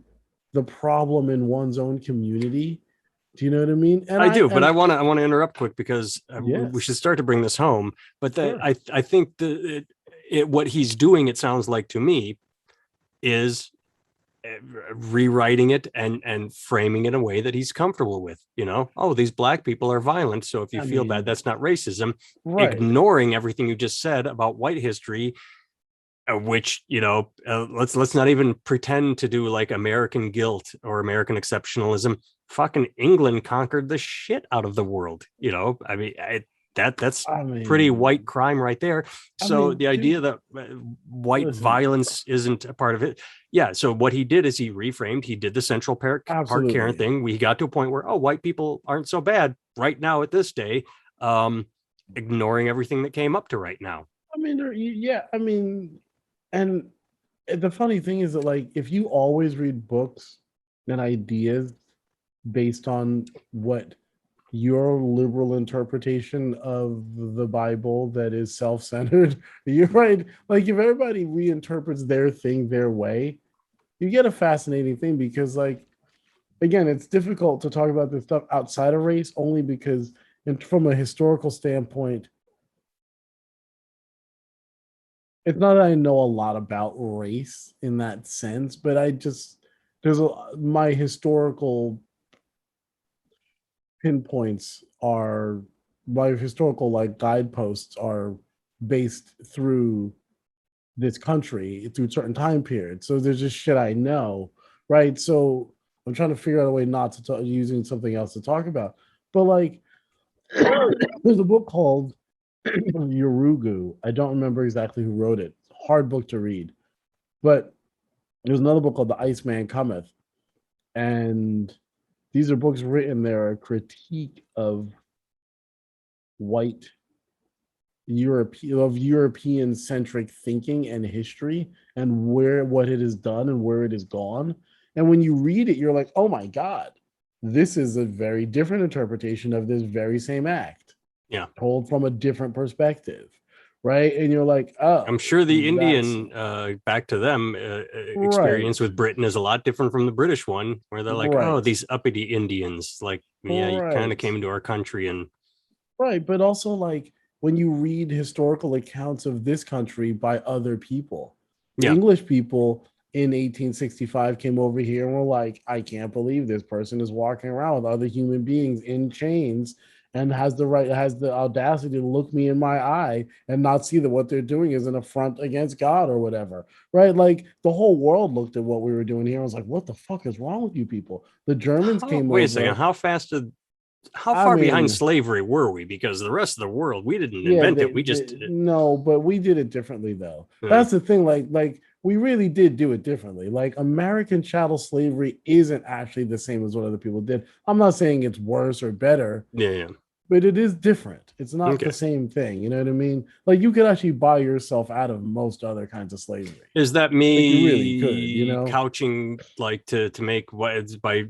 [SPEAKER 2] the problem in one's own community. Do you know what I mean? And
[SPEAKER 1] I
[SPEAKER 2] I
[SPEAKER 1] do, but
[SPEAKER 2] and
[SPEAKER 1] I want to interrupt quick because we should
[SPEAKER 2] yes,
[SPEAKER 1] start to bring this home. But
[SPEAKER 2] sure,
[SPEAKER 1] I think what he's doing, it sounds like to me, is rewriting it and framing it in a way that he's comfortable with. Oh, these black people are violent, so if you
[SPEAKER 2] I
[SPEAKER 1] feel bad,
[SPEAKER 2] mean,
[SPEAKER 1] that's not racism.
[SPEAKER 2] right.
[SPEAKER 1] Ignoring everything you just said about white history, which let's not even pretend to do like American guilt or American exceptionalism. Fucking England conquered the shit out of the world. I mean, that's
[SPEAKER 2] I
[SPEAKER 1] pretty white
[SPEAKER 2] mean,
[SPEAKER 1] crime right there. So the idea
[SPEAKER 2] dude,
[SPEAKER 1] that white
[SPEAKER 2] listen,
[SPEAKER 1] violence isn't a part of it. Yeah. So what he did is he reframed. He did the Central Park Karen
[SPEAKER 2] absolutely.
[SPEAKER 1] thing. We got to a point where, oh, white people aren't so bad right now at this day. Ignoring everything that came up to right now.
[SPEAKER 2] I mean, yeah, I mean, and the funny thing is that, like, if you always read books and ideas based on what your liberal interpretation of the Bible that is self-centered, you're right. Like, if everybody reinterprets their thing their way, you get a fascinating thing because, like, again, it's difficult to talk about this stuff outside of race only because, from a historical standpoint, it's not that I know a lot about race in that sense, but my historical pinpoints are my historical like guideposts are based through this country through certain time periods. So there's just shit I know, right? So I'm trying to figure out a way not to talk using something else to talk about. But like there's a book called Yurugu. I don't remember exactly who wrote it. Hard book to read. But there's another book called The Iceman Cometh. And these are books written there, a critique of white European centric thinking and history and what it has done and where it has gone. And when you read it, you're like, oh my God, this is a very different interpretation of this very same act.
[SPEAKER 1] Yeah.
[SPEAKER 2] Told from a different perspective. Right. And you're like,
[SPEAKER 1] I'm
[SPEAKER 2] oh,
[SPEAKER 1] sure the
[SPEAKER 2] that's
[SPEAKER 1] Indian, back to them, experience
[SPEAKER 2] right.
[SPEAKER 1] with Britain is a lot different from the British one, where they're like, oh,
[SPEAKER 2] Right.
[SPEAKER 1] these uppity Indians, like, yeah, you kind of
[SPEAKER 2] Right.
[SPEAKER 1] came into our country and
[SPEAKER 2] Right. But also, like, when you read historical accounts of this country by other people, the
[SPEAKER 1] yeah,
[SPEAKER 2] English people in 1865 came over here and were like, I can't believe this person is walking around with other human beings in chains and has the audacity to look me in my eye and not see that what they're doing is an affront against God or whatever. Right. Like, the whole world looked at what we were doing here and was like, what the fuck is wrong with you people? The Germans came
[SPEAKER 1] wait a second,
[SPEAKER 2] over.
[SPEAKER 1] how
[SPEAKER 2] I
[SPEAKER 1] far behind
[SPEAKER 2] mean,
[SPEAKER 1] slavery were we? Because the rest of the world, we didn't
[SPEAKER 2] yeah,
[SPEAKER 1] invent it, we just did it.
[SPEAKER 2] no, but we did it differently though.
[SPEAKER 1] Uh,
[SPEAKER 2] That's the thing. Like we really did do it differently. Like, American chattel slavery isn't actually the same as what other people did. I'm not saying it's worse or better,
[SPEAKER 1] yeah, yeah.
[SPEAKER 2] but it is different. It's not
[SPEAKER 1] Okay.
[SPEAKER 2] the same thing. You know what I mean? Like you could actually buy yourself out of most other kinds of slavery.
[SPEAKER 1] Is that
[SPEAKER 2] Like you really could, you
[SPEAKER 1] me
[SPEAKER 2] know?
[SPEAKER 1] couching like to make what it's by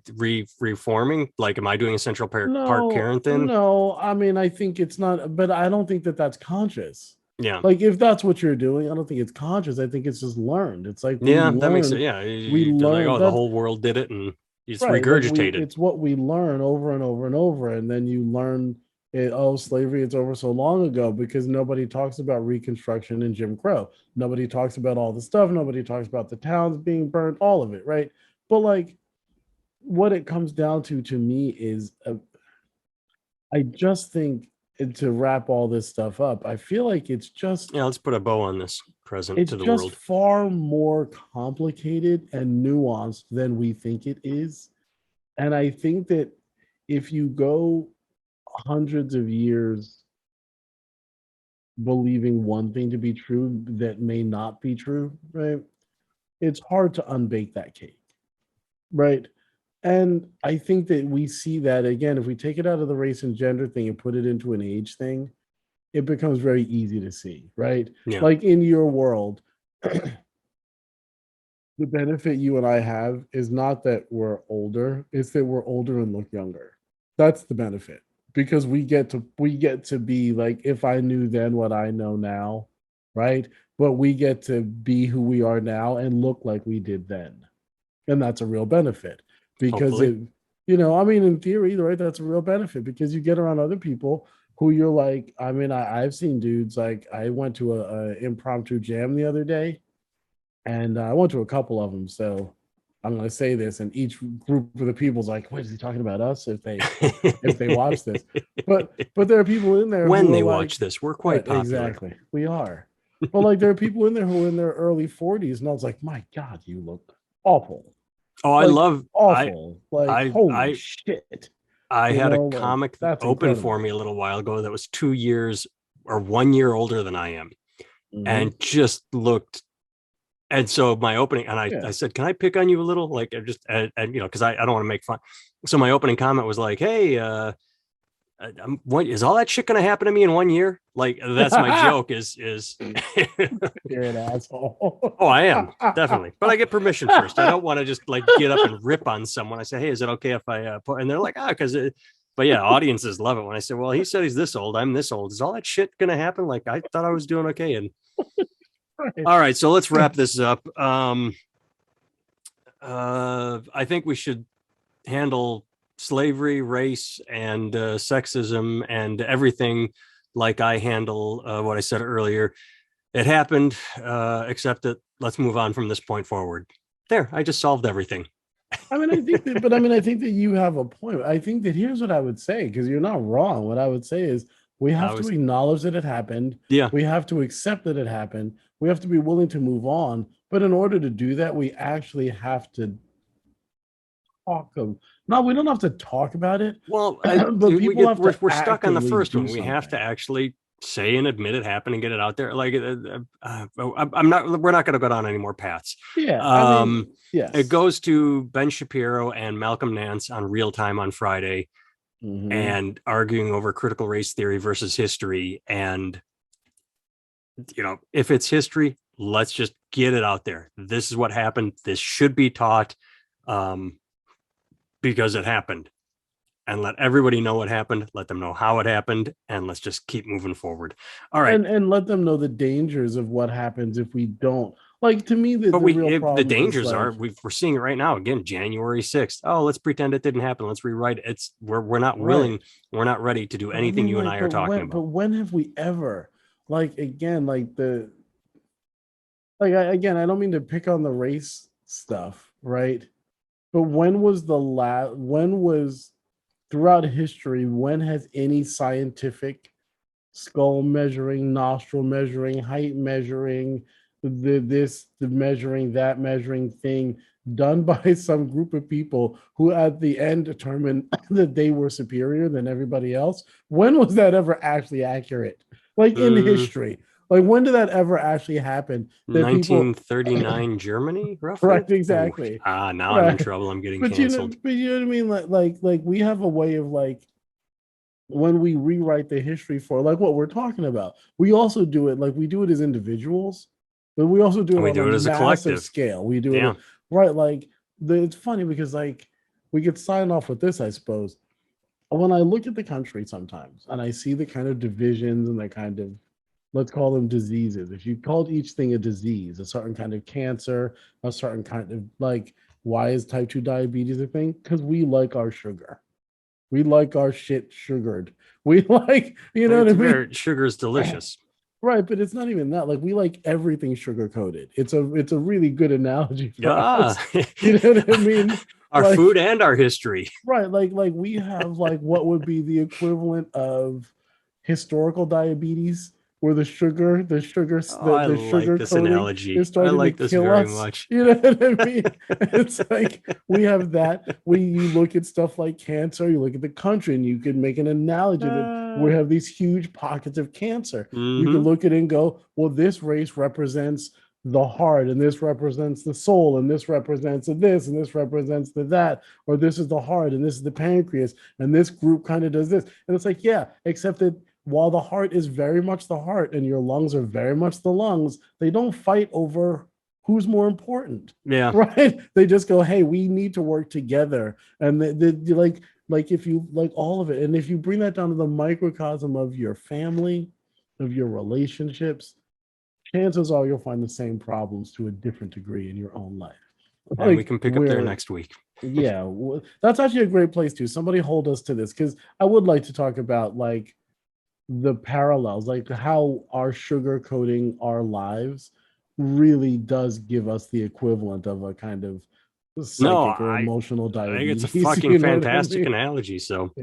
[SPEAKER 1] reforming? Like, am I doing a Central Park
[SPEAKER 2] No,
[SPEAKER 1] Karen thing?
[SPEAKER 2] no. I mean, I think it's not, but I don't think that that's conscious.
[SPEAKER 1] Yeah.
[SPEAKER 2] Like if that's what you're doing, I don't think it's conscious. I think it's just learned. It's like
[SPEAKER 1] Yeah, that makes it. Yeah,
[SPEAKER 2] we
[SPEAKER 1] you're like,
[SPEAKER 2] learn
[SPEAKER 1] oh, the
[SPEAKER 2] that
[SPEAKER 1] whole world did it, and it's
[SPEAKER 2] right. Like we,
[SPEAKER 1] regurgitated.
[SPEAKER 2] it's what we learn over and over and over, and then you learn it. Oh, slavery, it's over so long ago because nobody talks about Reconstruction and Jim Crow. Nobody talks about all the stuff. Nobody talks about the towns being burned. All of it, right? But like, what it comes down to me is, I just think to wrap all this stuff up, I feel like
[SPEAKER 1] Yeah, let's put a bow on this present
[SPEAKER 2] it's
[SPEAKER 1] to the
[SPEAKER 2] just
[SPEAKER 1] world.
[SPEAKER 2] far more complicated and nuanced than we think it is. And I think that if you go hundreds of years believing one thing to be true that may not be true, right? It's hard to unbake that cake, right? And I think that we see that again, if we take it out of the race and gender thing and put it into an age thing, it becomes very easy to see, right?
[SPEAKER 1] Yeah,
[SPEAKER 2] Like in your world, the benefit you and I have is not that we're older, it's that we're older and look younger. That's the benefit. Because we get to be like if I knew then what I know now, right? But we get to be who we are now and look like we did then. And that's a real benefit because
[SPEAKER 1] hopefully.
[SPEAKER 2] it, I mean, in theory, right? That's a real benefit because you get around other people who you're like, I mean, I've seen dudes like I went to a impromptu jam the other day and I went to a couple of them. So I'm going to say this, and each group of the people's like, "What is he talking about us?" If they watch this, but there are people in there
[SPEAKER 1] When
[SPEAKER 2] who are
[SPEAKER 1] they
[SPEAKER 2] like,
[SPEAKER 1] watch this, we're quite
[SPEAKER 2] "Right,
[SPEAKER 1] popular.
[SPEAKER 2] exactly, we are." But like, there are people in there who are in their early 40s, and I was like, "My God, you look awful,
[SPEAKER 1] Oh, I
[SPEAKER 2] like
[SPEAKER 1] love
[SPEAKER 2] awful, like
[SPEAKER 1] I
[SPEAKER 2] holy
[SPEAKER 1] I
[SPEAKER 2] shit."
[SPEAKER 1] I had a
[SPEAKER 2] Like
[SPEAKER 1] comic
[SPEAKER 2] that's
[SPEAKER 1] open for
[SPEAKER 2] incredible.
[SPEAKER 1] me a little while ago that was 2 years or 1 year older than I am,
[SPEAKER 2] Hmm.
[SPEAKER 1] and just looked. And so my opening, and I
[SPEAKER 2] Yeah.
[SPEAKER 1] said, can I pick on you a little? Like, just, and because I don't want to make fun. So my opening comment was like, hey, what is all that shit going to happen to me in 1 year? Like, that's my joke is,
[SPEAKER 2] You're an asshole.
[SPEAKER 1] oh, I am definitely, but I get permission first. I don't want to just like get up and rip on someone. I say, hey, is it okay if I put, and they're like, because but yeah, audiences love it when I say, well, he said he's this old, I'm this old. Is all that shit going to happen? Like, I thought I was doing okay. And
[SPEAKER 2] Right.
[SPEAKER 1] all right, so let's wrap this up. I think we should handle slavery, race, and sexism and everything like I handle what I said earlier. It happened, accept it. Let's move on from this point forward. There, I just solved everything.
[SPEAKER 2] I mean, I think that, but I mean, I think that you have a point. I think that here's what I would say because you're not wrong. What I would say is we
[SPEAKER 1] I
[SPEAKER 2] have to
[SPEAKER 1] was,
[SPEAKER 2] acknowledge that it happened.
[SPEAKER 1] yeah.
[SPEAKER 2] We have to accept that it happened. We have to be willing to move on. But in order to do that, we actually have to talk of. No, we don't have to talk about it,
[SPEAKER 1] Well,
[SPEAKER 2] but
[SPEAKER 1] we
[SPEAKER 2] people
[SPEAKER 1] get
[SPEAKER 2] have to
[SPEAKER 1] we're stuck on the
[SPEAKER 2] actively
[SPEAKER 1] first
[SPEAKER 2] do
[SPEAKER 1] one. We have to
[SPEAKER 2] something.
[SPEAKER 1] actually say and admit it happened and get it out there. Like, I'm not. We're not going to go down any more paths.
[SPEAKER 2] Yeah, I mean,
[SPEAKER 1] Um, it
[SPEAKER 2] yes.
[SPEAKER 1] goes to Ben Shapiro and Malcolm Nance on Real Time on Friday,
[SPEAKER 2] Hmm.
[SPEAKER 1] and arguing over critical race theory versus history. And if it's history, let's just get it out there. This is what happened. This should be taught, um, because it happened. And let everybody know what happened. Let them know how it happened, and let's just keep moving forward. All right.
[SPEAKER 2] And let them know the dangers of what happens if we don't. Like to me,
[SPEAKER 1] But
[SPEAKER 2] the real
[SPEAKER 1] the
[SPEAKER 2] problem is
[SPEAKER 1] dangers
[SPEAKER 2] like,
[SPEAKER 1] are we're seeing it right now again, January 6th. Oh, let's pretend it didn't happen. Let's rewrite it. We're not willing,
[SPEAKER 2] right.
[SPEAKER 1] we're not ready to do
[SPEAKER 2] But I
[SPEAKER 1] anything
[SPEAKER 2] mean,
[SPEAKER 1] you and
[SPEAKER 2] like,
[SPEAKER 1] I are talking
[SPEAKER 2] but
[SPEAKER 1] about.
[SPEAKER 2] when have we ever, like, again, like again, I don't mean to pick on the race stuff, right? But when was throughout history, when has any scientific skull measuring, nostril measuring, height measuring, the measuring, that measuring thing done by some group of people who at the end determined that they were superior than everybody else? When was that ever actually accurate? Like in
[SPEAKER 1] Mm,
[SPEAKER 2] history. Like when did that ever actually happen that people
[SPEAKER 1] 1939 Germany, roughly.
[SPEAKER 2] right
[SPEAKER 1] Ooh,
[SPEAKER 2] exactly.
[SPEAKER 1] now I'm in
[SPEAKER 2] Right.
[SPEAKER 1] trouble. I'm getting
[SPEAKER 2] But
[SPEAKER 1] canceled.
[SPEAKER 2] you know what I mean? Like we have a way of like when we rewrite the history for like what we're talking about, we also do it like we do it as individuals, but we also do
[SPEAKER 1] And
[SPEAKER 2] it
[SPEAKER 1] we
[SPEAKER 2] on
[SPEAKER 1] do
[SPEAKER 2] a
[SPEAKER 1] it as a
[SPEAKER 2] massive
[SPEAKER 1] collective.
[SPEAKER 2] scale. We do
[SPEAKER 1] Yeah.
[SPEAKER 2] it right. Like it's funny because like we could sign off with this, I suppose. When I look at the country sometimes and I see the kind of divisions and the kind of, let's call them diseases. If you called each thing a disease, a certain kind of cancer, a certain kind of like, why is type 2 diabetes a thing? Because we like our sugar. We like our shit sugared. We like, you know what I mean?
[SPEAKER 1] Sugar is delicious.
[SPEAKER 2] Right, but it's not even that. Like we like everything sugar coated. It's a really good analogy for
[SPEAKER 1] Yeah.
[SPEAKER 2] us. You know what I mean?
[SPEAKER 1] Our food and our history.
[SPEAKER 2] Right, like we have like what would be the equivalent of historical diabetes, where
[SPEAKER 1] Oh, I
[SPEAKER 2] the
[SPEAKER 1] like
[SPEAKER 2] sugar
[SPEAKER 1] this
[SPEAKER 2] coating
[SPEAKER 1] analogy.
[SPEAKER 2] is
[SPEAKER 1] I
[SPEAKER 2] starting to
[SPEAKER 1] like this
[SPEAKER 2] kill
[SPEAKER 1] very
[SPEAKER 2] us.
[SPEAKER 1] much.
[SPEAKER 2] You know what I mean? It's like we have that. You look at stuff like cancer, you look at the country, and you can make an analogy that we have these huge pockets of cancer. You can
[SPEAKER 1] Mhm.
[SPEAKER 2] look at it and go, well, this race represents the heart, and this represents the soul, and this represents the this, and this represents the that, or this is the heart, and this is the pancreas, and this group kind of does this. And it's like, yeah, except that while the heart is very much the heart and your lungs are very much the lungs, they don't fight over who's more important.
[SPEAKER 1] Yeah.
[SPEAKER 2] Right? They just go, hey, we need to work together. And they like if you like all of it, and if you bring that down to the microcosm of your family, of your relationships, chances are you'll find the same problems to a different degree in your own life.
[SPEAKER 1] And we
[SPEAKER 2] Like
[SPEAKER 1] can pick up there next week.
[SPEAKER 2] yeah, that's actually a great place to. Somebody hold us to this, because I would like to talk about like the parallels, like how our sugar coating our lives really does give us the equivalent of a kind of
[SPEAKER 1] No,
[SPEAKER 2] psychic or emotional
[SPEAKER 1] I think it's a
[SPEAKER 2] diabetes.
[SPEAKER 1] fucking
[SPEAKER 2] You know what I
[SPEAKER 1] fantastic
[SPEAKER 2] mean?
[SPEAKER 1] analogy. So,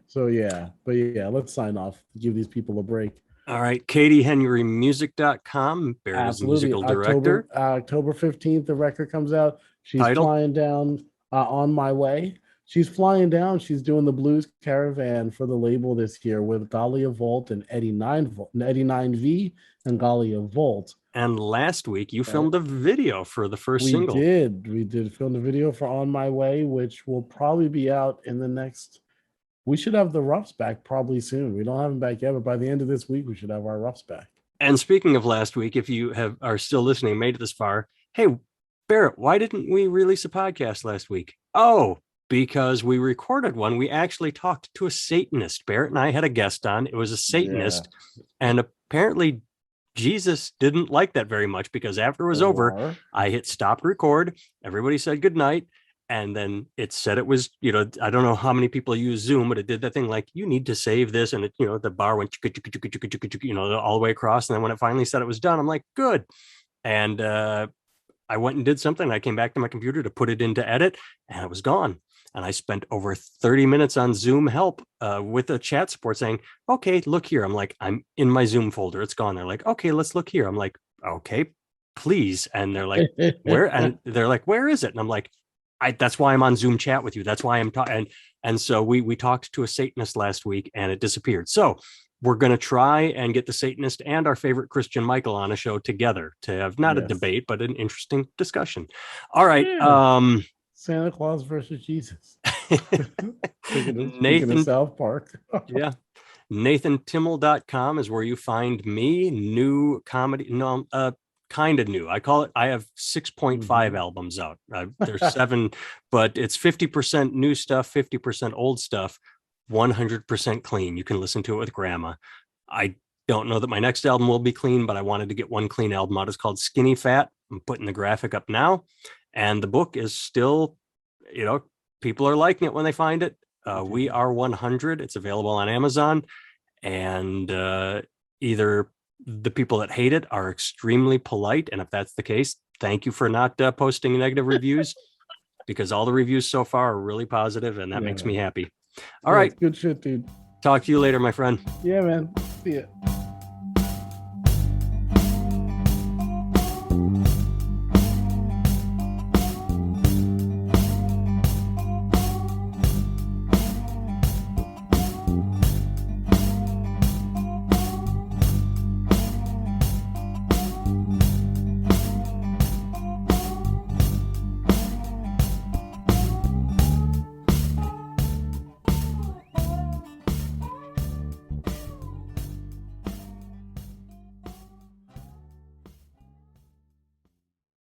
[SPEAKER 2] So yeah, but yeah, let's sign off. Give these people a break.
[SPEAKER 1] all right, katiehenrymusic.com. Barrett is the
[SPEAKER 2] Absolutely.
[SPEAKER 1] musical director.
[SPEAKER 2] October 15th, the record comes out. She's
[SPEAKER 1] Title.
[SPEAKER 2] flying down on my way. She's flying down. She's doing the blues caravan for the label this year with Galia Volt and Eddie 9V and Galia Volt.
[SPEAKER 1] And last week you filmed a video for the first single.
[SPEAKER 2] We did film the video for On My Way, which will probably be out in the next. We should have the roughs back probably soon. We don't have them back yet, but by the end of this week, we should have our roughs back.
[SPEAKER 1] And speaking of last week, if you are still listening, made it this far, hey, Barrett, why didn't we release a podcast last week? Oh, because we recorded one. We actually talked to a Satanist. Barrett and I had a guest on. It was a Satanist. Yeah. And apparently Jesus didn't like that very much, because after it was over, I hit stop record. Everybody said goodnight. And then it said it was, I don't know how many people use Zoom, but it did that thing like, you need to save this. And it, the bar went, all the way across. And then when it finally said it was done, I'm like, good. And I went and did something. I came back to my computer to put it into edit, and it was gone. And I spent over 30 minutes on Zoom help with a chat support saying, okay, look here. I'm like, I'm in my Zoom folder. It's gone. They're like, okay, let's look here. I'm like, okay, please. And they're like, where? And they're like, where is it? And I'm like, that's why I'm on Zoom chat with you. That's why I'm talking. And so we talked to a Satanist last week, and it disappeared. So we're going to try and get the Satanist and our favorite Christian Michael on a show together to have not a debate, but an interesting discussion. All right. Yeah.
[SPEAKER 2] Santa Claus versus Jesus.
[SPEAKER 1] Nathan,
[SPEAKER 2] of South Park.
[SPEAKER 1] Yeah. NathanTimmel.com is where you find me. New comedy. No, kind of new. I call it. I have 6.5 albums out. There's 7, but it's 50% new stuff, 50% old stuff, 100% clean. You can listen to it with grandma. I don't know that my next album will be clean, but I wanted to get one clean album out. It's called Skinny Fat. I'm putting the graphic up now, and the book is still, people are liking it when they find it. We Are 100. It's available on Amazon, and either the people that hate it are extremely polite, and if that's the case, thank you for not posting negative reviews, because all the reviews so far are really positive, and that makes me happy. All right,
[SPEAKER 2] good shit, dude.
[SPEAKER 1] Talk to you later, my friend.
[SPEAKER 2] Yeah, man. See ya.